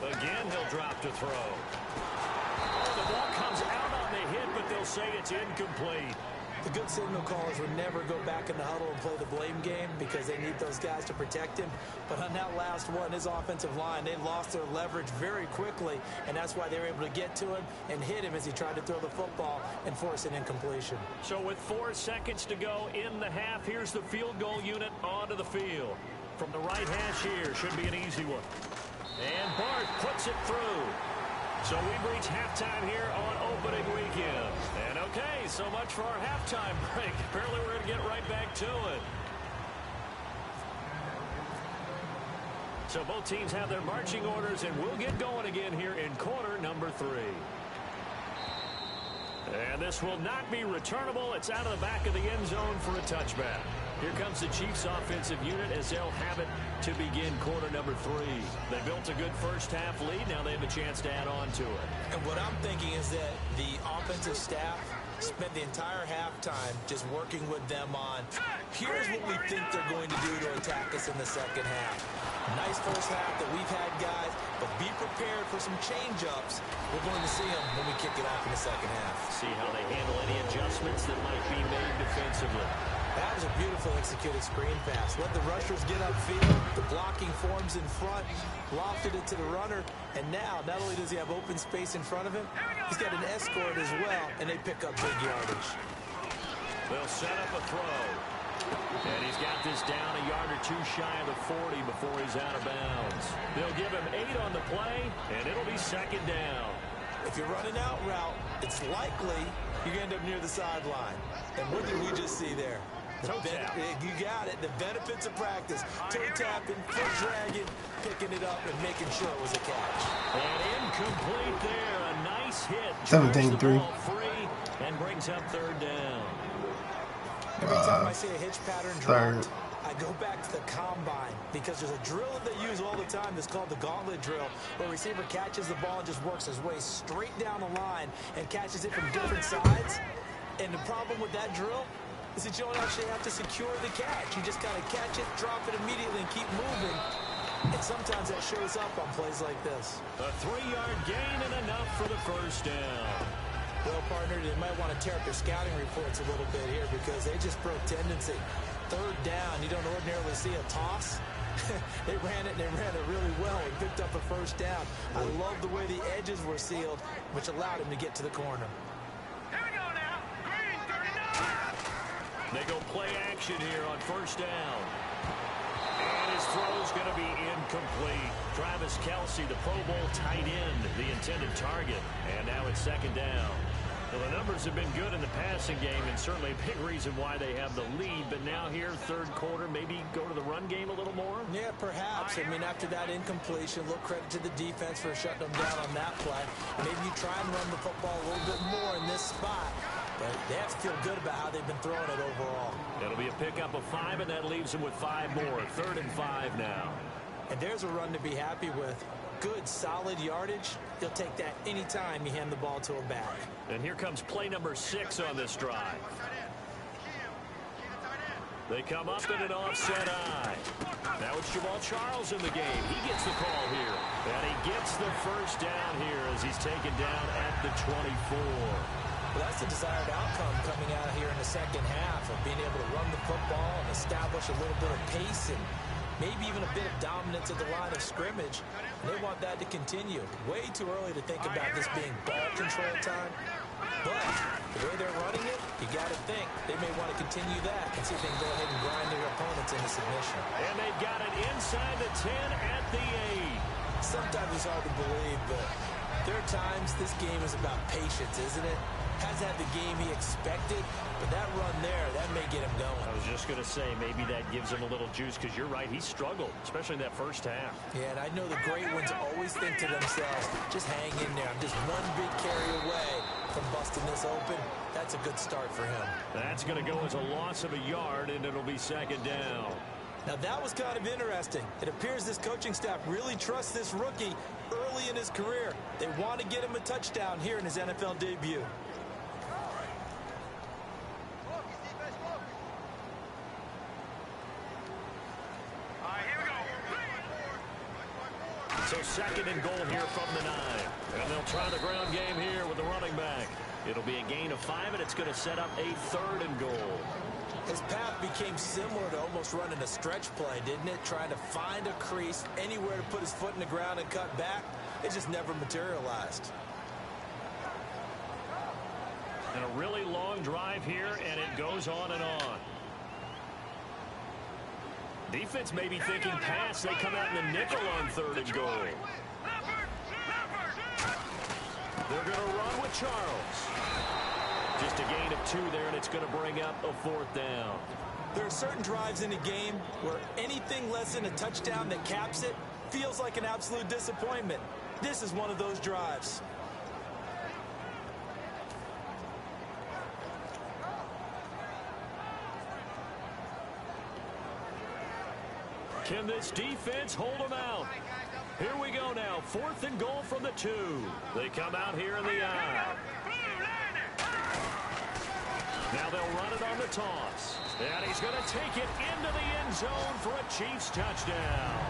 Again, he'll drop to throw. Oh, the ball comes out on the hit, but they'll say it's incomplete. The good signal callers would never go back in the huddle and play the blame game because they need those guys to protect him. But on that last one, his offensive line, they lost their leverage very quickly, and that's why they were able to get to him and hit him as he tried to throw the football and force an incompletion. So with 4 seconds to go in the half, here's the field goal unit onto the field. From the right hash here, should be an easy one. And Bart puts it through. So we've reached halftime here on opening weekend. And okay, so much for our halftime break. Apparently we're going to get right back to it. So both teams have their marching orders, and we'll get going again here in quarter number 3. And this will not be returnable. It's out of the back of the end zone for a touchback. Here comes the Chiefs offensive unit as they'll have it to begin quarter number 3. They built a good first half lead. Now they have a chance to add on to it. And what I'm thinking is that the offensive staff spent the entire halftime just working with them on, here's what we think they're going to do to attack us in the second half. Nice first half that we've had, guys, but be prepared for some change-ups. We're going to see them when we kick it off in the second half. See how they handle any adjustments that might be made defensively. That was a beautiful executed screen pass. Let the rushers get upfield. The blocking forms in front. Lofted it to the runner. And now, not only does he have open space in front of him, he's got an escort as well, and they pick up big yardage. They'll set up a throw. And he's got this down a yard or 2 shy of the 40 before he's out of bounds. They'll give him 8 on the play, and it'll be second down. If you're running out route, it's likely you're going to end up near the sideline. And what did we just see there? Toe tap. You got it. The benefits of practice. Toe tapping, foot dragging, picking it up, and making sure it was a catch. And incomplete there. A nice hit. 17-3. Free and brings up third down. Every time I see a hitch pattern dropped, I go back to the combine because there's a drill that they use all the time that's called the gauntlet drill, where a receiver catches the ball and just works his way straight down the line and catches it from different sides. And the problem with that drill is that you don't actually have to secure the catch. You just got to catch it, drop it immediately, and keep moving. And sometimes that shows up on plays like this. A 3-yard gain and enough for the first down. Well, partner, they might want to tear up their scouting reports a little bit here because they just broke tendency. Third down, you don't ordinarily see a toss. They ran it, and they ran it really well and picked up a first down. I love the way the edges were sealed, which allowed him to get to the corner. Here we go now. Green 39. They go play action here on first down. And his throw's going to be incomplete. Travis Kelce, the Pro Bowl tight end, the intended target. And now it's second down. Well, the numbers have been good in the passing game, and certainly a big reason why they have the lead. But now here, third quarter, maybe go to the run game a little more? Yeah, perhaps. I mean, after that incompletion, a little credit to the defense for shutting them down on that play. Maybe you try and run the football a little bit more in this spot. But they have to feel good about how they've been throwing it overall. It'll be a pickup of 5, and that leaves them with 5 more. 3rd and 5 now. And there's a run to be happy with. Good, solid yardage. You'll take that any time you hand the ball to a back. And here comes play number 6 on this drive. They come up in an offset eye. Now it's Jamal Charles in the game. He gets the call here. And he gets the first down here as he's taken down at the 24. Well, that's the desired outcome coming out here in the second half of being able to run the football and establish a little bit of pace and maybe even a bit of dominance at the line of scrimmage. And they want that to continue. Way too early to think about this being ball control time. But the way they're running it, you got to think they may want to continue that and see if they can go ahead and grind their opponents into submission. And they've got it inside the 10 at the 8. Sometimes it's hard to believe, but there are times this game is about patience, isn't it? Hasn't had the game he expected, but that run there, that may get him going. I was just going to say, maybe that gives him a little juice, because you're right, he struggled, especially in that first half. Yeah, and I know the great ones always think to themselves, just hang in there. I'm just one big carry away from busting this open. That's a good start for him. That's going to go as a loss of a yard, and it'll be second down. Now, that was kind of interesting. It appears this coaching staff really trusts this rookie early in his career. They want to get him a touchdown here in his NFL debut. So second and goal here from the 9. And they'll try the ground game here with the running back. It'll be a gain of 5, and it's going to set up a 3rd and goal. His path became similar to almost running a stretch play, didn't it? Trying to find a crease, anywhere to put his foot in the ground and cut back. It just never materialized. And a really long drive here, and it goes on and on. Defense may be thinking pass. They come out in the nickel on 3rd and goal. They're going to run with Charles. Just a gain of 2 there, and it's going to bring up a 4th down. There are certain drives in a game where anything less than a touchdown that caps it feels like an absolute disappointment. This is one of those drives. Can this defense hold them out? Here we go now. 4th and goal from the 2. They come out here in the I. Now they'll run it on the toss. And he's going to take it into the end zone for a Chiefs touchdown.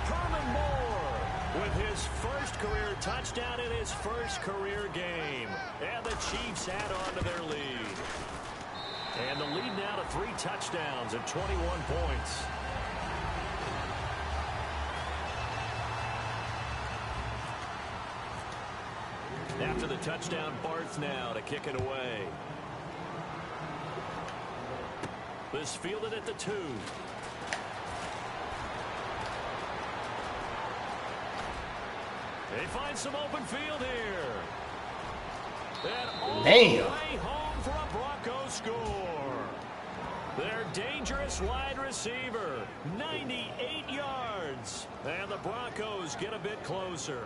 Herman Moore with his first career touchdown in his first career game. And the Chiefs add on to their lead. And the lead now to 3 touchdowns and 21 points. After the touchdown, Barth now to kick it away. This fielded at the 2. They find some open field here. And all the way home for a Bronco score. Their dangerous wide receiver, 98 yards. And the Broncos get a bit closer.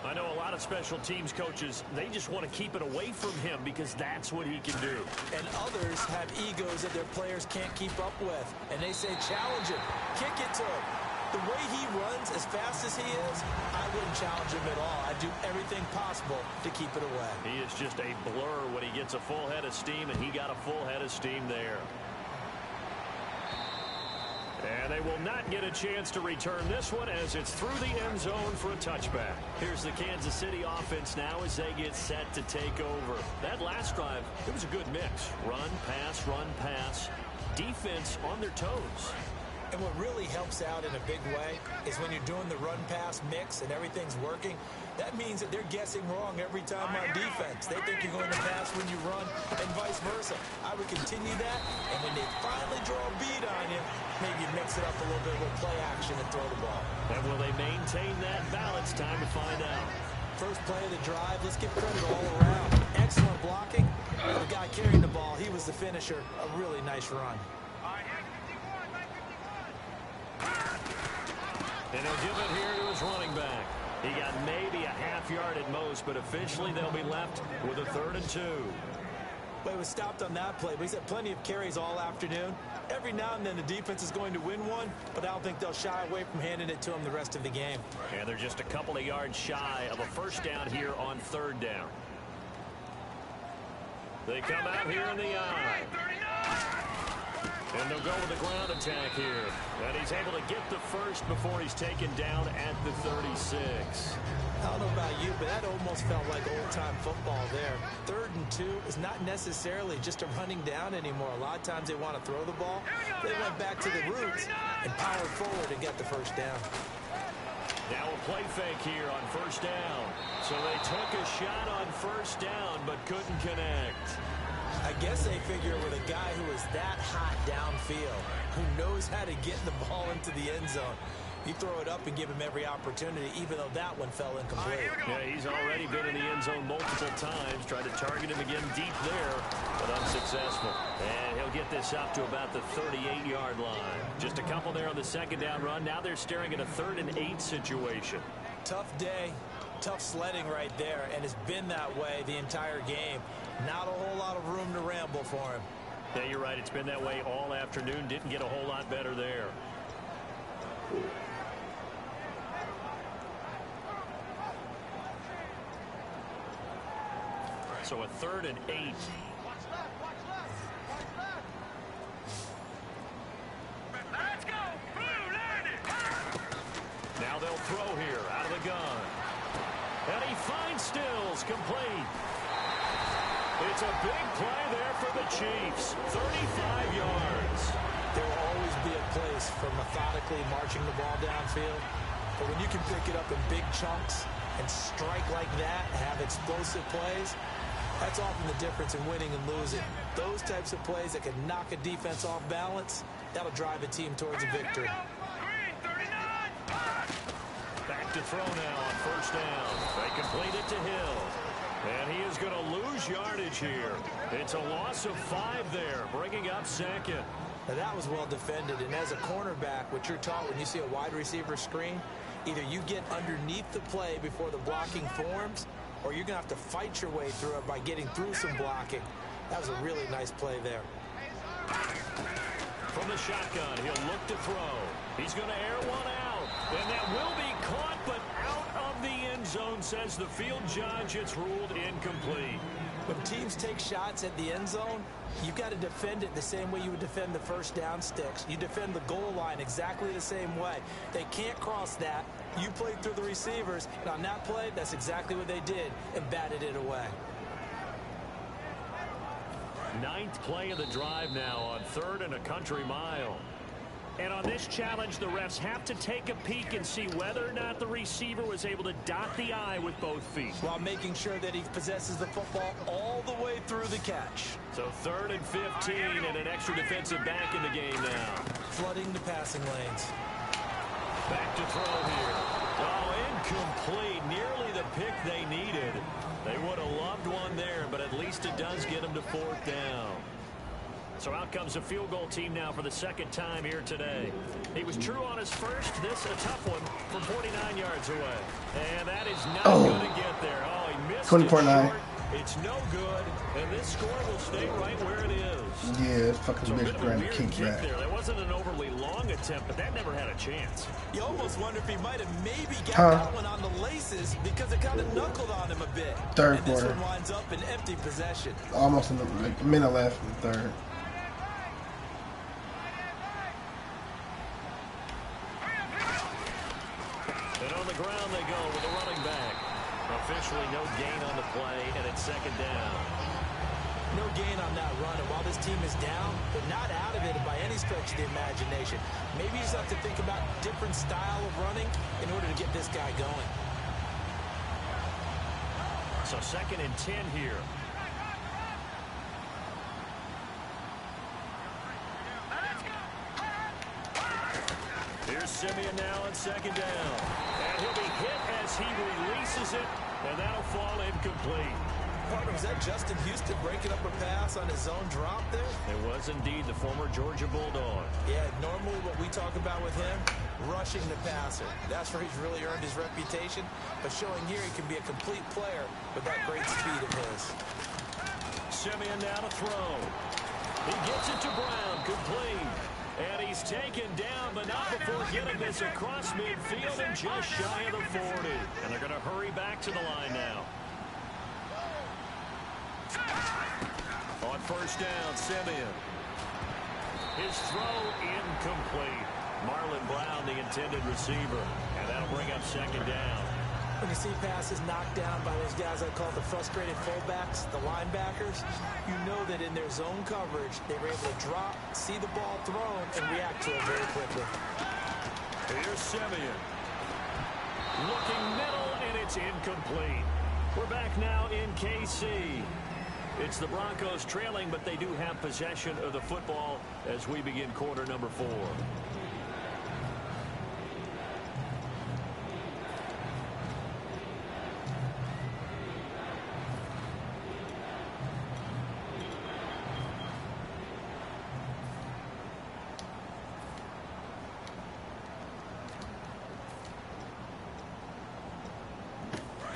I know a lot of special teams coaches, they just want to keep it away from him because that's what he can do. And others have egos that their players can't keep up with. And they say, challenge him, kick it to him. The way he runs as fast as he is, I wouldn't challenge him at all. I'd do everything possible to keep it away. He is just a blur when he gets a full head of steam, and he got a full head of steam there. And they will not get a chance to return this one as it's through the end zone for a touchback. Here's the Kansas City offense now as they get set to take over. That last drive, it was a good mix. Run, pass, defense on their toes. And what really helps out in a big way is when you're doing the run-pass mix and everything's working, that means that they're guessing wrong every time on defense. They think you're going to pass when you run and vice versa. I would continue that, and when they finally draw a bead on you, maybe mix it up a little bit with play action and throw the ball. And will they maintain that balance? Time to find out. First play of the drive, let's give credit all around. Excellent blocking. The guy carrying the ball, he was the finisher. A really nice run. And he'll give it here to his running back. He got maybe a half yard at most, but officially they'll be left with a 3rd and 2. Well, he was stopped on that play, but he's had plenty of carries all afternoon. Every now and then the defense is going to win one, but I don't think they'll shy away from handing it to him the rest of the game. And they're just a couple of yards shy of a first down here on 3rd down. They come out here in the I. And they'll go with the ground attack here. And he's able to get the first before he's taken down at the 36. I don't know about you, but that almost felt like old-time football there. 3rd and 2 is not necessarily just a running down anymore. A lot of times they want to throw the ball. They went back to the roots and powered forward and get the first down. Now a play fake here on first down. So they took a shot on first down, but couldn't connect. I guess they figure with a guy who is that hot downfield, who knows how to get the ball into the end zone, you throw it up and give him every opportunity, even though that one fell incomplete. Yeah, he's already been in the end zone multiple times. Tried to target him again deep there, but unsuccessful. And he'll get this up to about the 38-yard line. Just a couple there on the second down run. Now they're staring at a 3rd and 8 situation. Tough day, tough sledding right there, and it's been that way the entire game. Not a whole lot of room to ramble for him. Yeah, you're right. It's been that way all afternoon. Didn't get a whole lot better there. So a 3rd and 8. Let's go. Now they'll throw here out of the gun. And he finds Stills complete. It's a big play there for the Chiefs. 35 yards. There will always be a place for methodically marching the ball downfield. But when you can pick it up in big chunks and strike like that, have explosive plays, that's often the difference in winning and losing. Those types of plays that can knock a defense off balance, that'll drive a team towards a victory. Back to throw now on first down. They complete it to Hill. And he is going to lose yardage here. It's a loss of 5 there, bringing up 2nd. Now that was well defended, and as a cornerback, what you're taught when you see a wide receiver screen, either you get underneath the play before the blocking forms, or you're going to have to fight your way through it by getting through some blocking. That was a really nice play there. From the shotgun, he'll look to throw. He's going to air one out, and that will be caught, but out of the end zone, says the field judge. It's ruled incomplete. When teams take shots at the end zone, you've got to defend it the same way you would defend the first down sticks. You defend the goal line exactly the same way. They can't cross that. You played through the receivers, and on that play, that's exactly what they did, and batted it away. 9th play of the drive now on 3rd and a country mile. And on this challenge, the refs have to take a peek and see whether or not the receiver was able to dot the I with both feet, while making sure that he possesses the football all the way through the catch. So 3rd and 15 and an extra defensive back in the game now. Flooding the passing lanes. Back to throw here. Oh, incomplete. Nearly the pick they needed. They would have loved one there, but at least it does get them to 4th down. So out comes a field goal team now for the 2nd time here today. He was true on his first. This a tough one from 49 yards away. And that is not going to get there. Oh, he missed 24-9. It's no good. And this score will stay right where it is. Yeah, it's fucking So a bit bitch of a trying to weird keep kick that. there. That wasn't an overly long attempt, but that never had a chance. You almost wonder if he might have maybe got that one on the laces because it kind of knuckled on him a bit. Third and this quarter. one winds up in empty possession. Almost a minute left in the 3rd. And on the ground they go with a running back. Officially no gain on the play, and it's 2nd down. No gain on that run, and while this team is down, they're not out of it by any stretch of the imagination. Maybe you just have to think about different style of running in order to get this guy going. So 2nd and 10 here. Here's Simeon now on 2nd down. And he'll be hit as he releases it, and that'll fall incomplete. Partner, was that Justin Houston breaking up a pass on his zone drop there? It was indeed the former Georgia Bulldog. Yeah, normally what we talk about with him, rushing the passer. That's where he's really earned his reputation. But showing here he can be a complete player with that great speed of his. Simeon now to throw. He gets it to Brown, complete. And he's taken down, but not before getting this across midfield and just shy of the 40. And they're going to hurry back to the line now. On first down, Simeon. His throw incomplete. Marlon Brown, the intended receiver. And that'll bring up 2nd down. When you see passes knocked down by those guys I call the frustrated fullbacks, the linebackers, you know that in their zone coverage, they were able to drop, see the ball thrown, and react to it very quickly. Here's Simeon. It's incomplete. We're back now in KC. It's the Broncos trailing, but they do have possession of the football as we begin quarter number 4.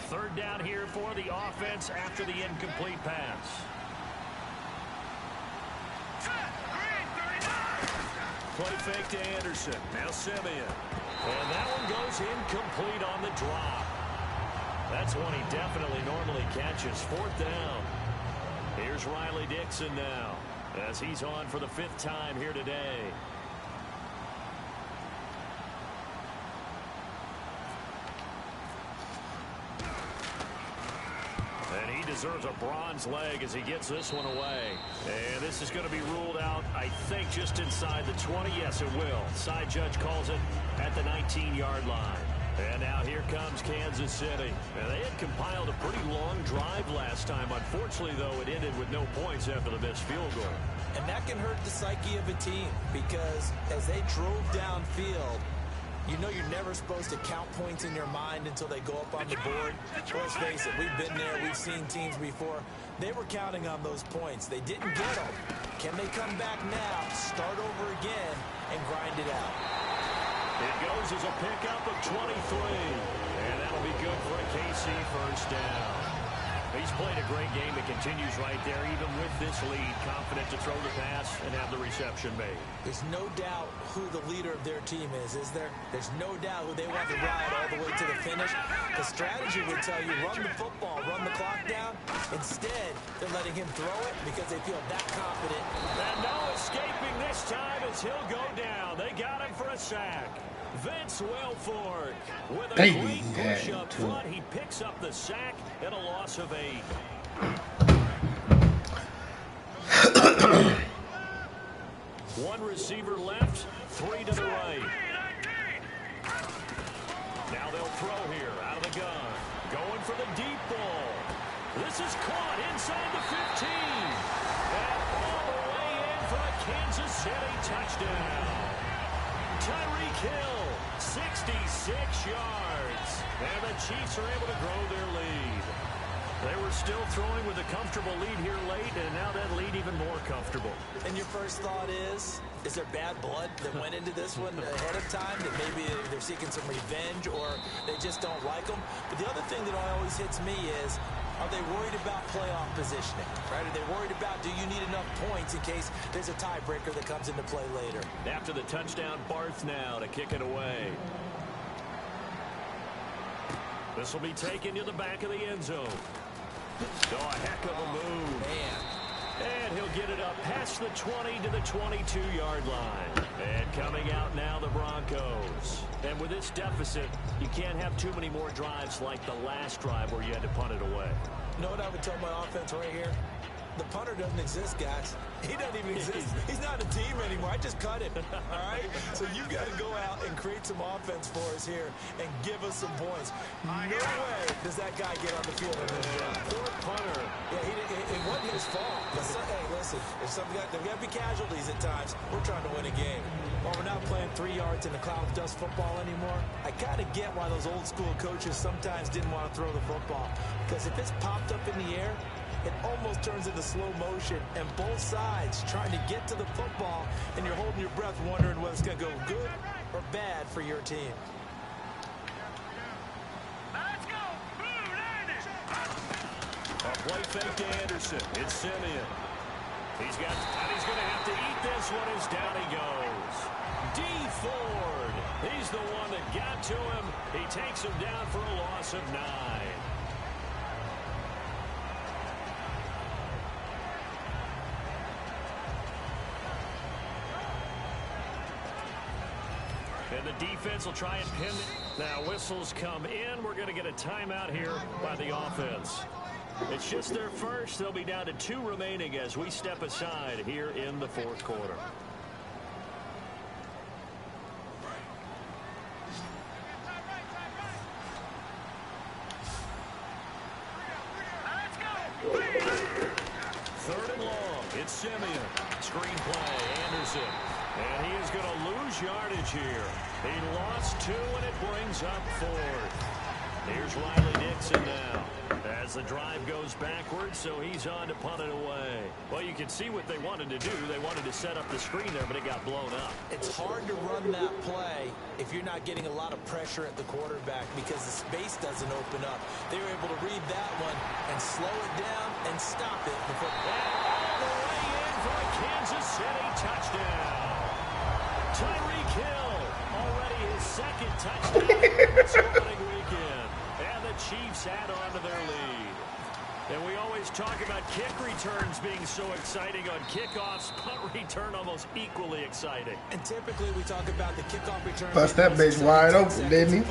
Third down here for the offense after the incomplete pass. Play fake to Anderson. Now Simeon. And that one goes incomplete on the drop. That's one he definitely normally catches. Fourth down. Here's Riley Dixon now as he's on for the 5th time here today. Deserves a bronze leg as he gets this one away. And this is going to be ruled out, I think, just inside the 20. Yes, it will. Side judge calls it at the 19-yard line. And now here comes Kansas City. And they had compiled a pretty long drive last time. Unfortunately, though, it ended with no points after the missed field goal. And that can hurt the psyche of a team because as they drove downfield, you know you're never supposed to count points in your mind until they go up on the board. Let's face it, we've been there. We've seen teams before. They were counting on those points. They didn't get them. Can they come back now, start over again, and grind it out? It goes as a pickup of 23. And that'll be good for a KC first down. He's played a great game. It continues right there, even with this lead. Confident to throw the pass and have the reception made. There's no doubt who the leader of their team is there? There's no doubt who they want to ride all the way to the finish. The strategy would tell you, run the football, run the clock down. Instead, they're letting him throw it because they feel that confident. And no escaping this time as he'll go down. They got him for a sack. Vince Wilfork with a great push up front. He picks up the sack and a loss of 8. One receiver left, 3 to the right. Now they'll throw here out of the gun. Going for the deep ball. This is caught inside the 15. And all the way in for a Kansas City touchdown. Tyreek Hill, 66 yards. And the Chiefs are able to grow their lead. They were still throwing with a comfortable lead here late, and now that lead even more comfortable. And your first thought is there bad blood that went into this one ahead of time, that maybe they're seeking some revenge or they just don't like them? But the other thing that always hits me is, are they worried about playoff positioning? Right? Are they worried about, do you need enough points in case there's a tiebreaker that comes into play later? After the touchdown, Barth now to kick it away. This will be taken to the back of the end zone. Oh, a heck of a move. Man. And he'll get it up past the 20 to the 22-yard line. And coming out now, the Broncos. And with this deficit, you can't have too many more drives like the last drive where you had to punt it away. You know what I would tell my offense right here? The punter doesn't exist, guys. He doesn't even exist. He's not a team anymore. I just cut him. All right? So you got to go out and create some offense for us here and give us some points. No way does that guy get on the field in this job. Poor punter. Yeah, it wasn't his fault. Hey, listen, if there got to be casualties at times, we're trying to win a game. While we're not playing 3 yards in the cloud of dust football anymore, I kind of get why those old school coaches sometimes didn't want to throw the football. Because if it's popped up in the air, it almost turns into slow motion, and both sides trying to get to the football, and you're holding your breath wondering whether it's going to go good or bad for your team. Let's go! A play fake to Anderson. It's Simeon. He's going to have to eat this one as down he goes. D. Ford. He's the one that got to him. He takes him down for a loss of 9. And the defense will try and pin it. Now whistles come in. We're going to get a timeout here by the offense. It's just their first. They'll be down to 2 remaining as we step aside here in the 4th quarter. It's Simeon. Screen play, Anderson. And he is going to lose yardage here. He lost 2, and it brings up 4th. Here's Riley Dixon now. As the drive goes backwards, so he's on to punt it away. Well, you can see what they wanted to do. They wanted to set up the screen there, but it got blown up. It's hard to run that play if you're not getting a lot of pressure at the quarterback because the space doesn't open up. They were able to read that one and slow it down and stop it before all the way in for a Kansas City touchdown. Tyreek Hill, already his 2nd touchdown this opening weekend. And the Chiefs add on to their lead. And we always talk about kick returns being so exciting on kickoffs. Punt return almost equally exciting. And typically we talk about the kickoff return. Bust that bitch wide open, didn't he?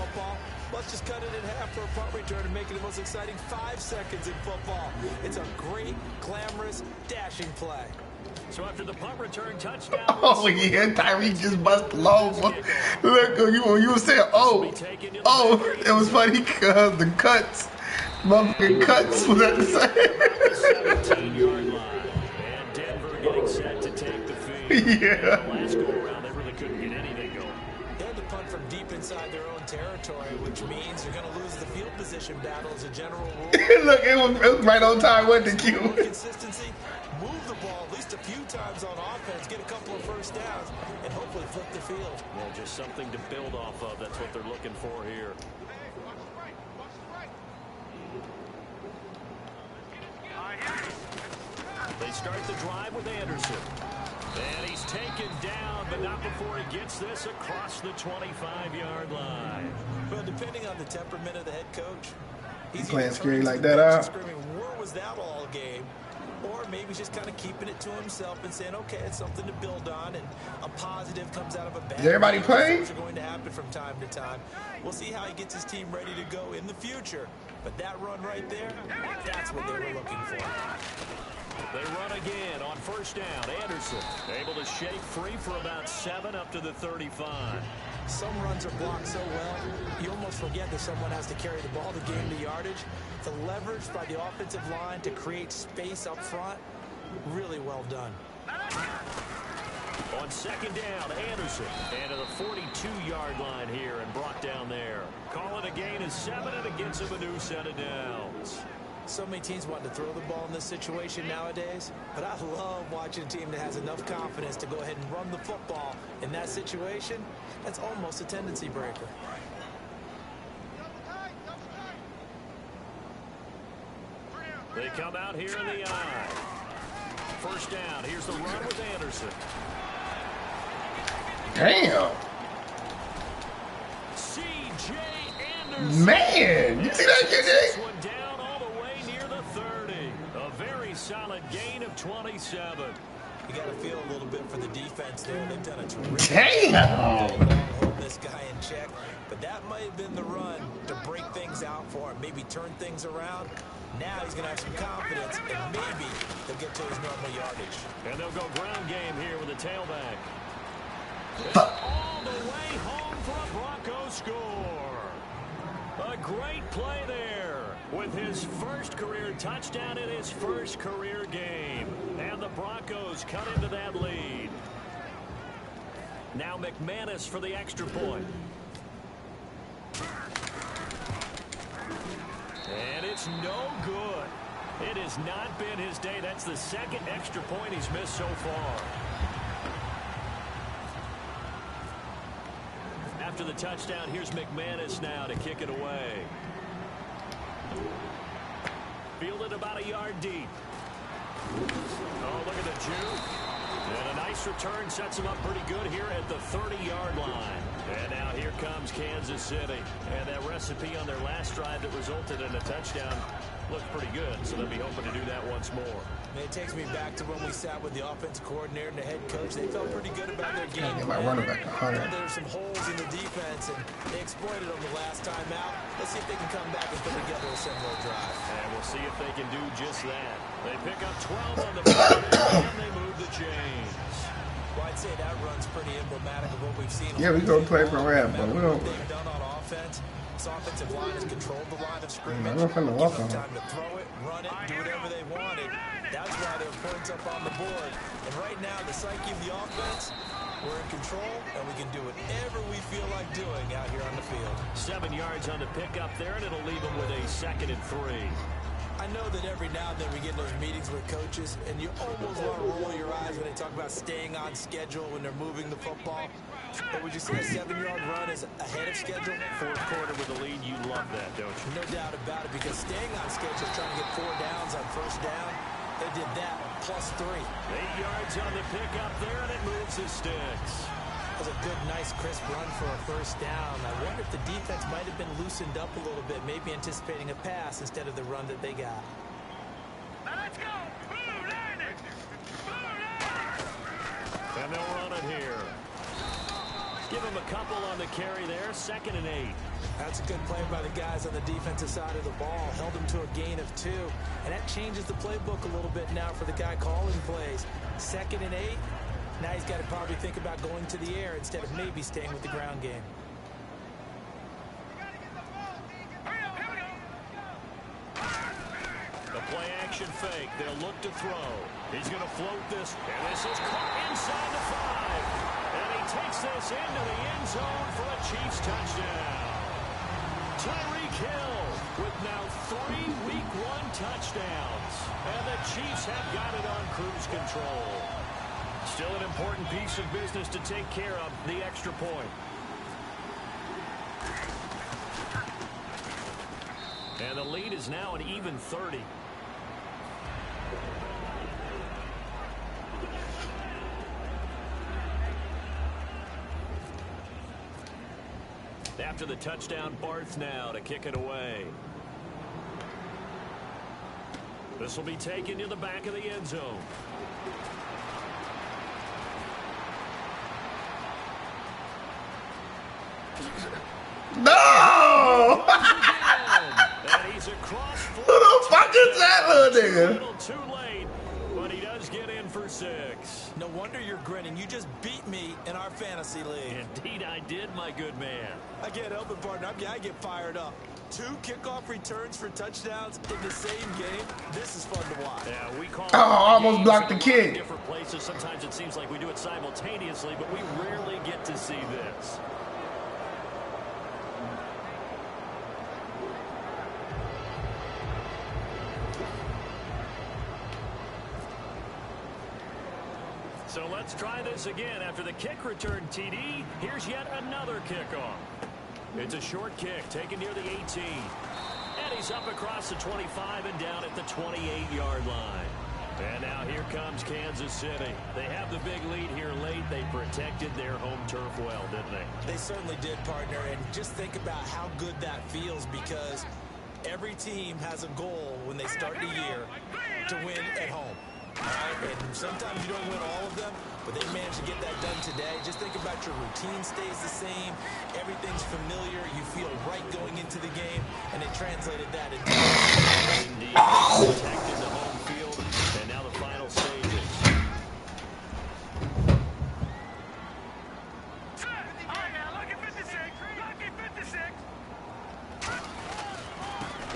Let's just cut it in half for a punt return and make it the most exciting 5 seconds in football. It's a great, glamorous, dashing play. So after the punt return touchdown. Oh yeah, Tyreek just busted over. Look, you were saying, oh, it was funny because the cuts, motherfucking cuts was at the same. 17-yard line, and Denver getting set to take the feed. Yeah. Last go around, they really couldn't get anything going. They had to punt from deep inside their own territory, which means you're going to lose the field position battle as a general rule. Look, it was right on time, wasn't it, Q? Consistency, move the ball at least a few times on offense, get a couple of first downs, and hopefully flip the field. Well, just something to build off of. That's what they're looking for here. They start the drive with Anderson. And he's taken down, but not before he gets this across the 25-yard line. Well, depending on the temperament of the head coach, he's playing scary like that out. Screaming, where was that all game? Or maybe he's just kind of keeping it to himself and saying, okay, it's something to build on, and a positive comes out of a bad. Is everybody playing? Things are going to happen from time to time. We'll see how he gets his team ready to go in the future. But that run right there, that's what they were looking for. They run again on first down. Anderson able to shake free for about 7 up to the 35. Some runs are blocked so well, you almost forget that someone has to carry the ball to gain the yardage. The leverage by the offensive line to create space up front, really well done. On second down, Anderson. And to the 42-yard line here and brought down there. Call it a gain of 7, and it gets him a new set of downs. So many teams want to throw the ball in this situation nowadays, but I love watching a team that has enough confidence to go ahead and run the football. In that situation, that's almost a tendency breaker. They come out here in the eye. First down. Here's the run with Anderson. Damn. C.J. Anderson. Man, you see that, This KJ? one down all the way near the 30. A very solid gain of 27. You got to feel a little bit for the defense there. They've done a terrific Damn. job holding this guy in check. But that might have been the run to break things out for him, maybe turn things around. Now he's going to have some confidence, and maybe they'll get to his normal yardage. And they'll go ground game here with a tailback. All the way home for a Bronco score. A great play there with his first career touchdown in his first career game. And the Broncos cut into that lead. Now McManus for the extra point. And it's no good. It has not been his day. That's the second extra point he's missed so far. After the touchdown, here's McManus now to kick it away. Fielded about a yard deep. Oh, look at the juke. And a nice return sets him up pretty good here at the 30-yard line. And now here comes Kansas City. And that recipe on their last drive that resulted in a touchdown looked pretty good. So they'll be hoping to do that once more. And it takes me back to when we sat with the offensive coordinator and the head coach. They felt pretty good about their game. Get my running back 100. There were some holes in the defense, and they exploited them the last time out. Let's see if they can come back and put together a similar drive. And we'll see if they can do just that. They pick up 12 on the board, and they move the chains. Well, I'd say that run's pretty emblematic of what we've seen. Yeah, we go play for Ram, but we don't. They've done on offense. This offensive line has controlled the line of scrimmage. I'm not finna Give walk them on time to throw it, run it, do whatever they wanted. That's why there are points up on the board. And right now, the psyche of the offense, we're in control, and we can do whatever we feel like doing out here on the field. 7 yards on the pickup there, and it'll leave them with a 2nd and 3. I know that every now and then we get in those meetings with coaches, and you almost want to roll your eyes when they talk about staying on schedule when they're moving the football. But would you say a 7-yard run is ahead of schedule? 4th quarter with the lead, you love that, don't you? No doubt about it, because staying on schedule, trying to get 4 downs on first down, they did that plus 3. 8 yards on the pickup there, and it moves the sticks. That was a good, nice, crisp run for a first down. I wonder if the defense might have been loosened up a little bit, maybe anticipating a pass instead of the run that they got. Now let's go! And they'll run it here. Give him a couple on the carry there, 2nd and 8. That's a good play by the guys on the defensive side of the ball. Held them to a gain of 2. And that changes the playbook a little bit now for the guy calling plays. 2nd and 8. Now he's got to probably think about going to the air instead of maybe staying with the ground game. The play action fake. They'll look to throw. He's going to float this. And this is caught inside the 5. And he takes this into the end zone for a Chiefs touchdown. Tyreek Hill with now 3 Week 1 touchdowns. And the Chiefs have got it on cruise control. Still an important piece of business to take care of, the extra point. And the lead is now an even 30. After the touchdown, Barth now to kick it away. This will be taken to the back of the end zone. No! And he's across. Who the fuck is that little nigga? A little too late, but he does get in for 6. No wonder you're grinning. You just beat me in our fantasy league. Indeed I did, my good man. I can't help it, partner. I get fired up. 2 kickoff returns for touchdowns in the same game. This is fun to watch. Yeah, we call almost blocked the kick. Different places. Sometimes it seems like we do it simultaneously, but we rarely get to see this. So let's try this again. After the kick return, TD, here's yet another kickoff. It's a short kick taken near the 18. And he's up across the 25 and down at the 28-yard line. And now here comes Kansas City. They have the big lead here late. They protected their home turf well, didn't they? They certainly did, partner. And just think about how good that feels, because every team has a goal when they start the year to win at home. Right? And sometimes you don't win all of them, but they managed to get that done today. Just think about your routine stays the same. Everything's familiar. You feel right going into the game, and they translated that into Indeed, protected the home field, and now the final stages.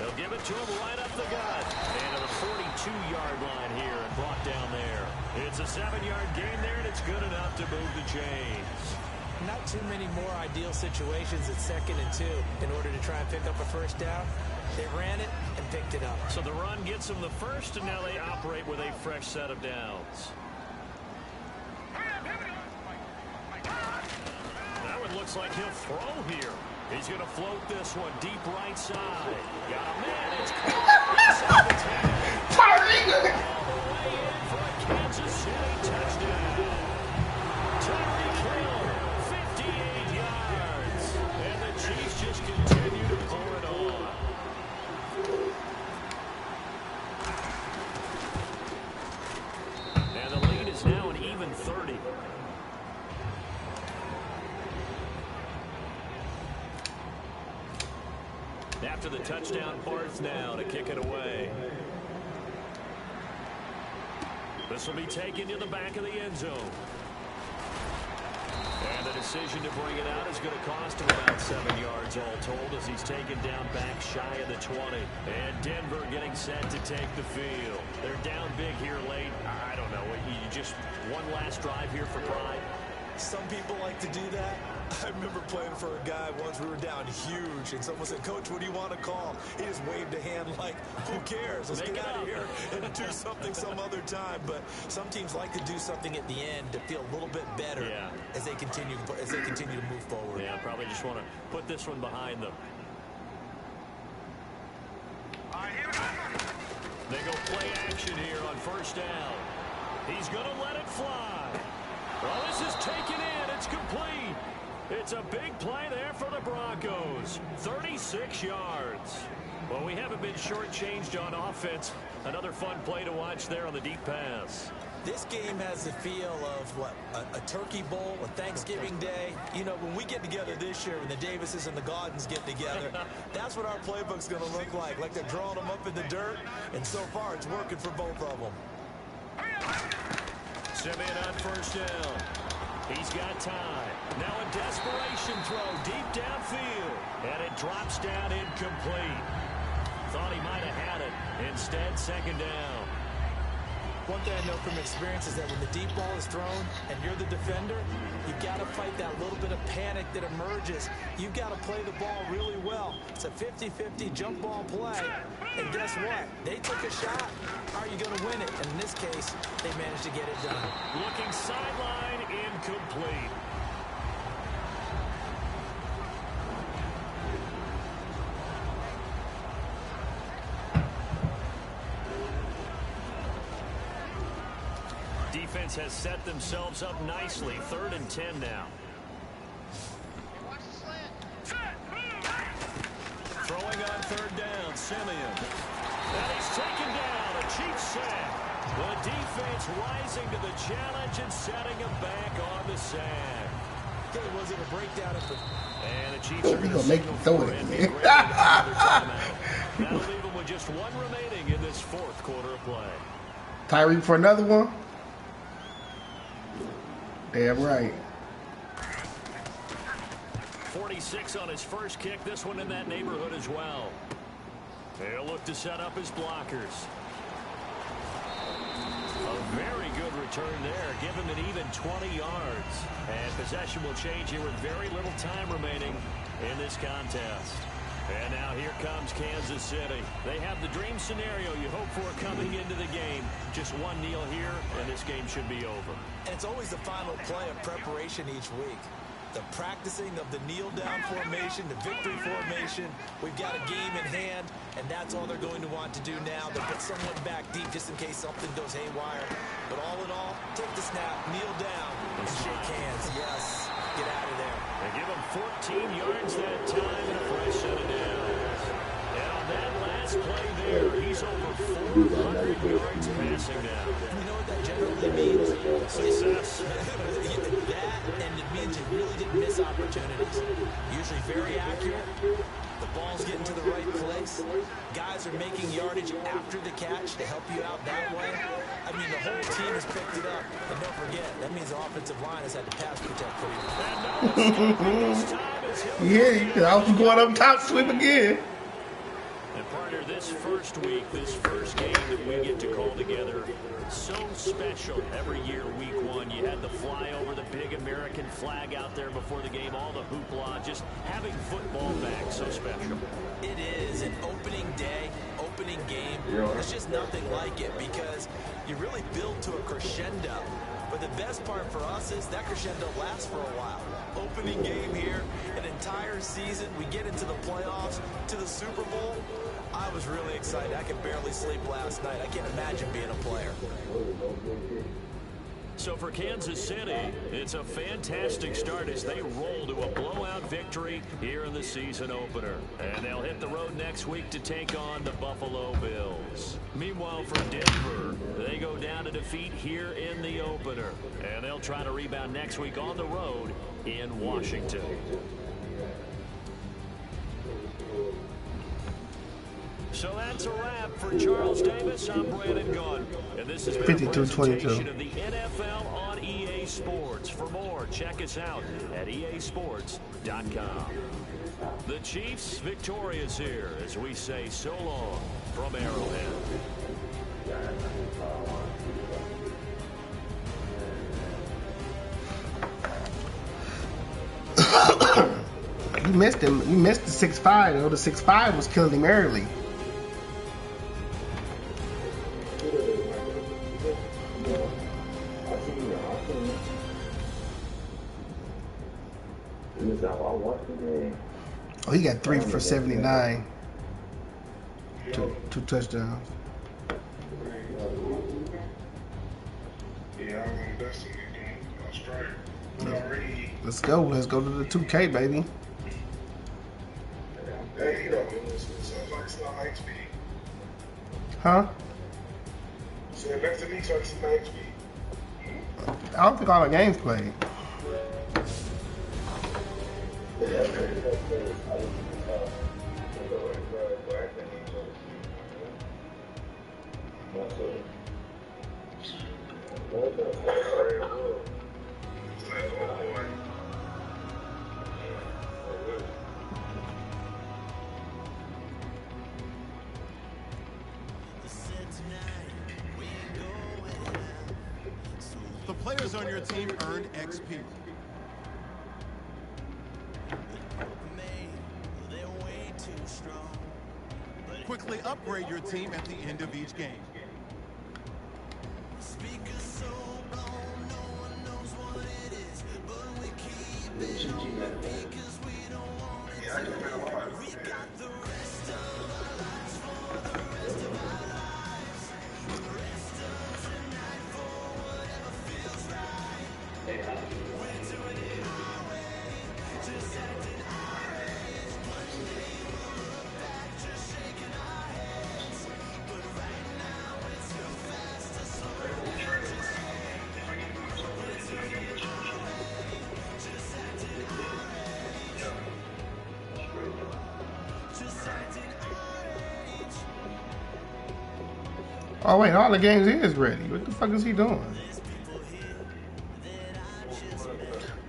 They'll give it to him right up the gut. And to the 42-yard line here and brought down there. It's a 7-yard gain there, and it's good enough to move the chains. not too many more ideal situations at 2nd and 2 in order to try and pick up a first down. They ran it and picked it up. So the run gets them the first, and now they operate with a fresh set of downs. That one looks like he'll throw here. He's going to float this one deep right side. Got a man. It's inside the 10. Tyreek! All the way in for a Kansas City touchdown. Tyreek Hill, 58 yards. And the Chiefs just continue to pour it on. And the lead is now an even 30. After the touchdown, Barth now to kick it away. This will be taken to the back of the end zone. And the decision to bring it out is going to cost him about 7 yards all told as he's taken down back shy of the 20. And Denver getting set to take the field. They're down big here late. I don't know. You just one last drive here for pride. Some people like to do that. I remember playing for a guy once. We were down huge, and someone said, "Coach, what do you want to call?" He just waved a hand like, "Who cares? Let's get out of here and do something some other time." But some teams like to do something at the end to feel a little bit better as they continue to move forward. Yeah, probably just want to put this one behind them. They go play action here on first down. He's going to let it fly. Well, this is taken in. It's complete. It's a big play there for the Broncos. 36 yards. Well, we haven't been shortchanged on offense. Another fun play to watch there on the deep pass. This game has the feel of, what, a turkey bowl, a Thanksgiving day. You know, when we get together this year, when the Davises and the Gaudens get together, that's what our playbook's going to look like. Like they're drawing them up in the dirt, and so far it's working for both of them. Simeon on first down. He's got time. Now a desperation throw deep downfield. And it drops down incomplete. Thought he might have had it. Instead, second down. One thing I know from experience is that when the deep ball is thrown and you're the defender, you've got to fight that little bit of panic that emerges. You've got to play the ball really well. It's a 50-50 jump ball play. And guess what? They took a shot. Are you going to win it? And in this case, they managed to get it done. Looking sideline, incomplete. Defense has set themselves up nicely. 3rd and 10 now. Throwing on 3rd down, Simeon. And he's taken down, a Chiefs sack. The defense rising to the challenge and setting him back on the sack. Okay, was it a breakdown of the... And the Chiefs are going to make him throw it again. That'll leave them with just one remaining in this 4th quarter of play. Tyreek for another one? Damn right. 46 on his first kick. This one in that neighborhood as well. He'll look to set up his blockers. A very good return there. Give him an even 20 yards. And possession will change here with very little time remaining in this contest. And now here comes Kansas City. They have the dream scenario you hope for coming into the game. Just one kneel here, and this game should be over. And it's always the final play of preparation each week. The practicing of the kneel-down formation, the victory formation. We've got a game in hand, and that's all they're going to want to do now. They'll put someone back deep just in case something goes haywire. But all in all, take the snap, kneel down, and shake hands. Yes, get out of there. They give him 14 yards that time and a fresh set of downs. And on that last play there, he's over 400 yards passing now. You know what that generally means? Success. That, and it means you really didn't miss opportunities. Usually very accurate. The ball's getting to the right place. Guys are making yardage after the catch to help you out that way. I mean, the whole team has picked it up. And don't forget, that means the offensive line has had to pass protect for you. Yeah, I was going up top, swim again. And partner, this first week, this first game that we get to call together, so special. Every year, week 1, you had the flyover, the big American flag out there before the game, all the hoopla, just having football back, so special. It is an opening day, opening game. There's just nothing like it because you really build to a crescendo. But the best part for us is that crescendo lasts for a while. Opening game here, an entire season. We get into the playoffs, to the Super Bowl. I was really excited. I could barely sleep last night. I can't imagine being a player. So for Kansas City, it's a fantastic start as they roll to a blowout victory here in the season opener. And they'll hit the road next week to take on the Buffalo Bills. Meanwhile, for Denver, they go down to defeat here in the opener. And they'll try to rebound next week on the road in Washington. So that's a wrap for Charles Davis. I'm Brandon Gunn. And this is 52-22 of the NFL on EA Sports. For more, check us out at easports.com. The Chiefs victorious here as we say so long from Arrowhead. You missed him. You missed the 6'5", though. The 6'5" was killing him early. Oh, he got 3 for 79. Two touchdowns. Let's go. Let's go to the 2K, baby. Huh? I don't think all the games played. The players on your team earn XP. Quickly upgrade your team at the end of each game. Oh wait, all the games is ready. What the fuck is he doing?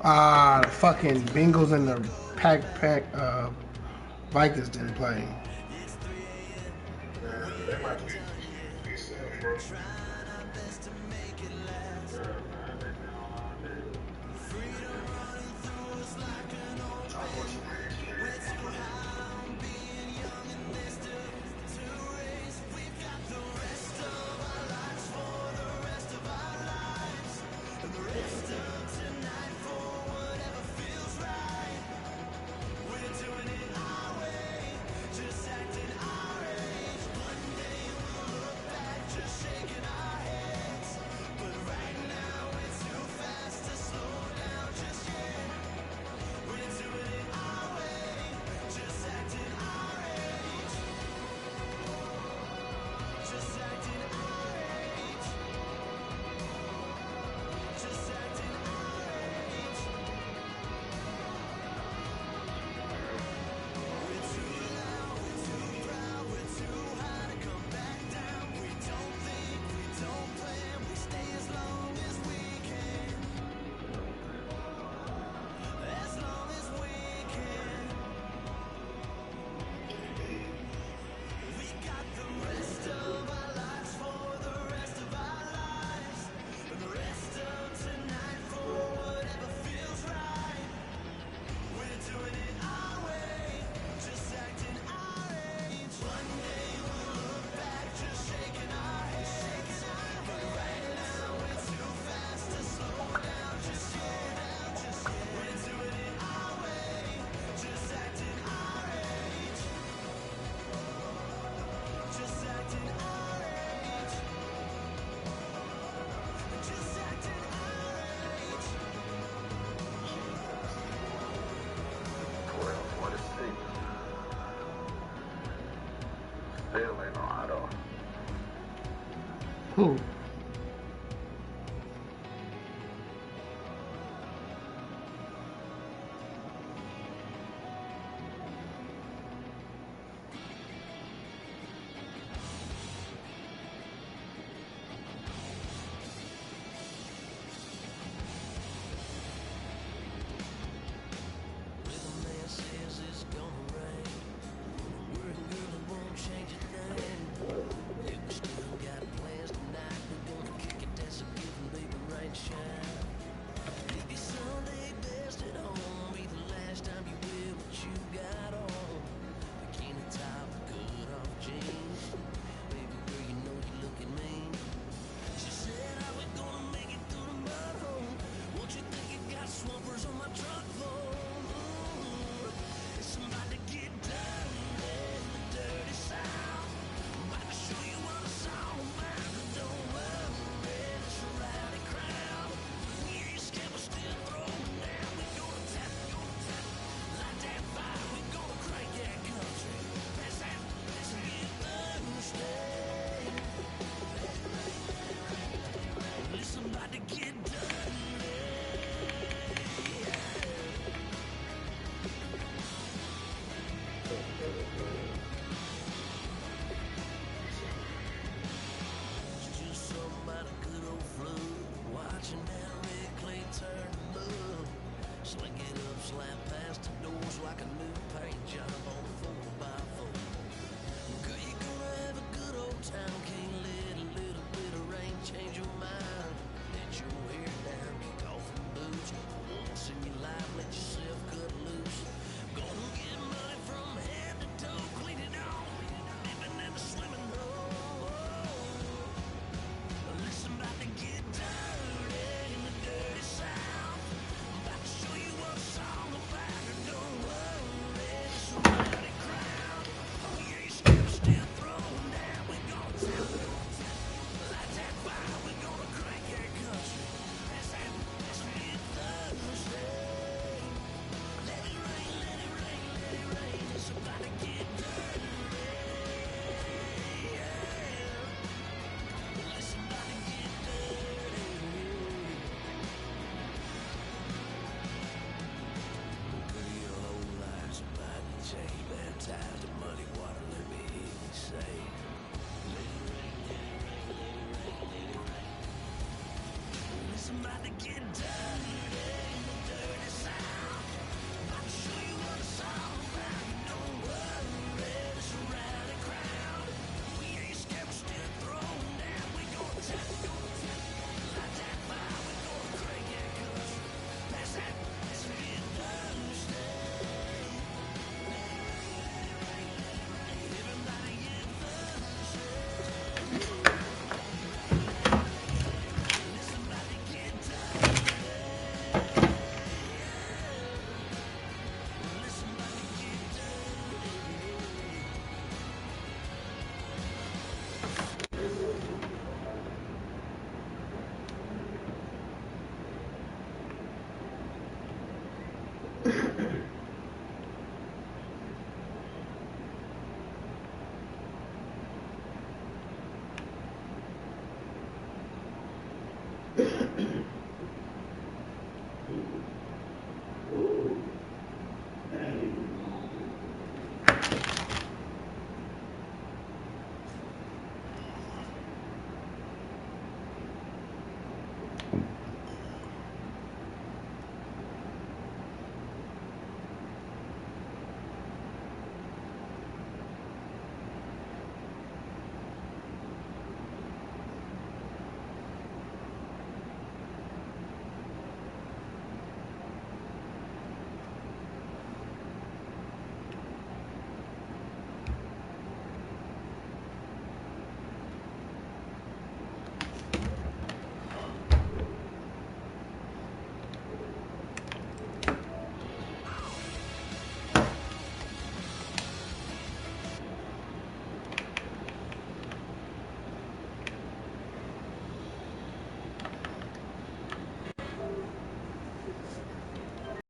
The fucking Bengals and the Vikings didn't play. Who?